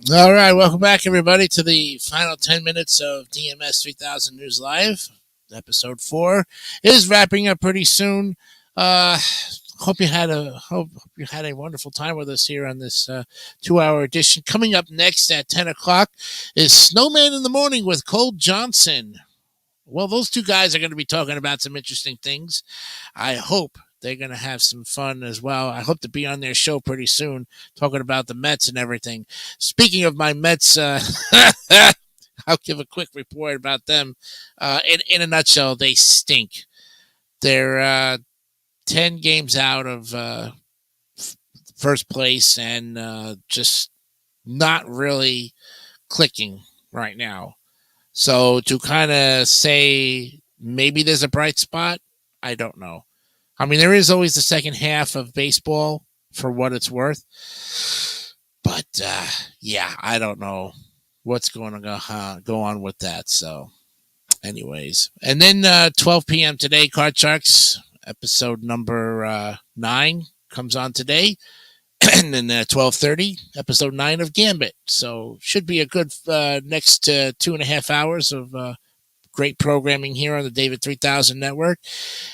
Speaker 1: All right, welcome back, everybody, to the final 10 minutes of DMS3000 News Live. Episode 4 is wrapping up pretty soon. Hope you had a wonderful time with us here on this 2-hour edition. Coming up next at 10 o'clock is Snowman in the Morning with Cole Johnson. Well, those two guys are going to be talking about some interesting things. I hope they're going to have some fun as well. I hope to be on their show pretty soon, talking about the Mets and everything. Speaking of my Mets, I'll give a quick report about them. In a nutshell, they stink. They're 10 games out of first place and just not really clicking right now. So to kind of say maybe there's a bright spot, I don't know. I mean, there is always the second half of baseball for what it's worth. But, yeah, I don't know what's going to go on with that. So, anyways. And then 12 p.m. today, Card Sharks, episode number 9 comes on today. And then 12:30, episode 9 of Gambit. So, should be a good next 2.5 hours of great programming here on the David3000 Network.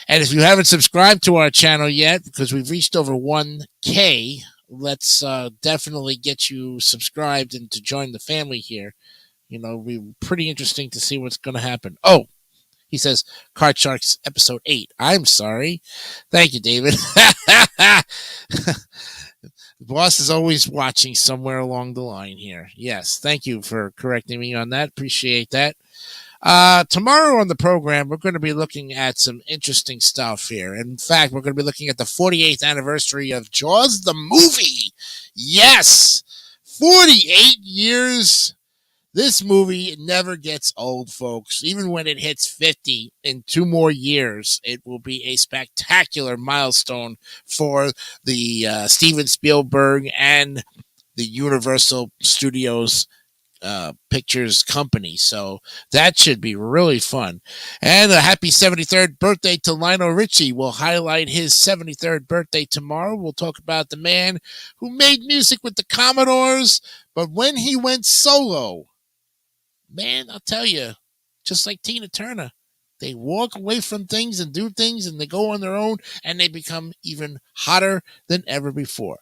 Speaker 1: And if you haven't subscribed to our channel yet, because we've reached over 1K, let's definitely get you subscribed and to join the family here. You know, it'll be pretty interesting to see what's going to happen. Oh, he says, Card Sharks episode 8. I'm sorry. Thank you, David. The boss is always watching somewhere along the line here. Yes, thank you for correcting me on that. Appreciate that. Tomorrow on the program, we're going to be looking at some interesting stuff here. In fact, we're going to be looking at the 48th anniversary of Jaws the movie. Yes, 48 years. This movie never gets old, folks. Even when it hits 50 in 2 more years, it will be a spectacular milestone for the Steven Spielberg and the Universal Studios Pictures company. So that should be really fun. And a happy 73rd birthday to Lionel Richie. We'll highlight his 73rd birthday tomorrow. We'll talk about the man who made music with the Commodores, but when he went solo, man, I'll tell you, just like Tina Turner, they walk away from things and do things and they go on their own and they become even hotter than ever before.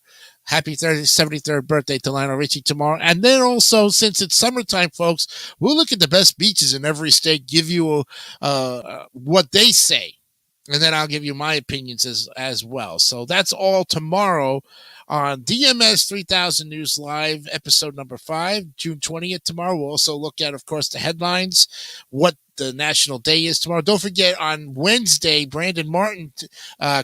Speaker 1: Happy 73rd birthday to Lionel Richie tomorrow. And then also, since it's summertime, folks, we'll look at the best beaches in every state, give you what they say. And then I'll give you my opinions as well. So that's all tomorrow on DMS3000 News Live, episode number 5, June 20th tomorrow. We'll also look at, of course, the headlines, what the national day is tomorrow. Don't forget, on Wednesday, Brandon Martin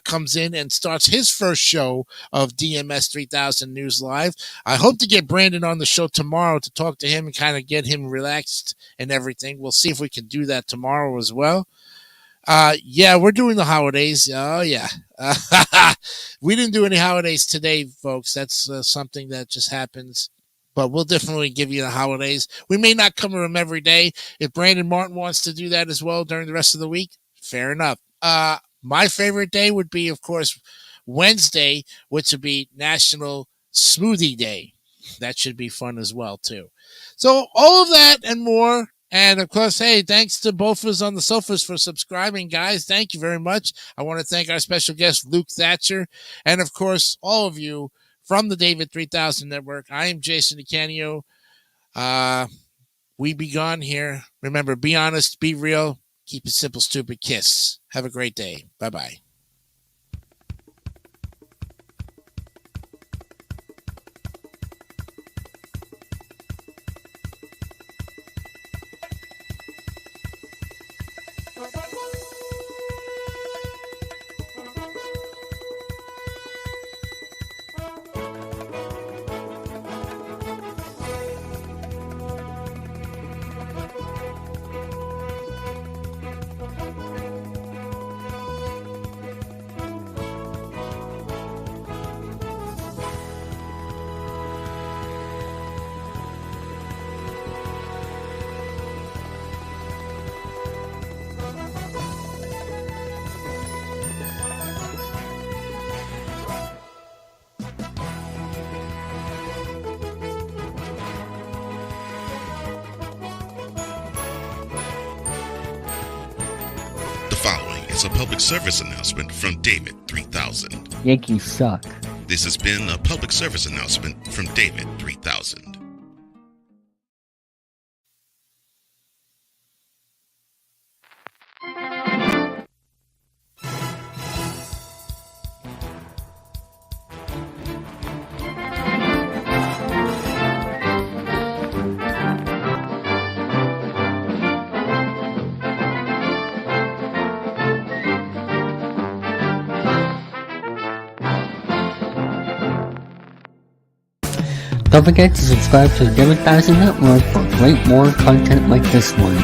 Speaker 1: comes in and starts his first show of DMS3000 News Live. I hope to get Brandon on the show tomorrow to talk to him and kind of get him relaxed and everything. We'll see if we can do that tomorrow as well. Yeah, we're doing the holidays. Oh, yeah. We didn't do any holidays today, folks. That's something that just happens. But we'll definitely give you the holidays. We may not cover them every day. If Brandon Martin wants to do that as well during the rest of the week, fair enough. My favorite day would be, of course, Wednesday, which would be National Smoothie Day. That should be fun as well, too. So all of that and more. And, of course, hey, thanks to both of us on the sofas for subscribing, guys. Thank you very much. I want to thank our special guest, Luke Thatcher, and, of course, all of you from the David3000 Network. I am Jason DeCanio. We be gone here. Remember, be honest, be real, keep it simple, stupid, kiss. Have a great day. Bye-bye.
Speaker 6: is a public service announcement from David3000.
Speaker 11: Yankees suck.
Speaker 6: This has been a public service announcement from David3000.
Speaker 11: Don't forget to subscribe to the David3000 Network for great more content like this one.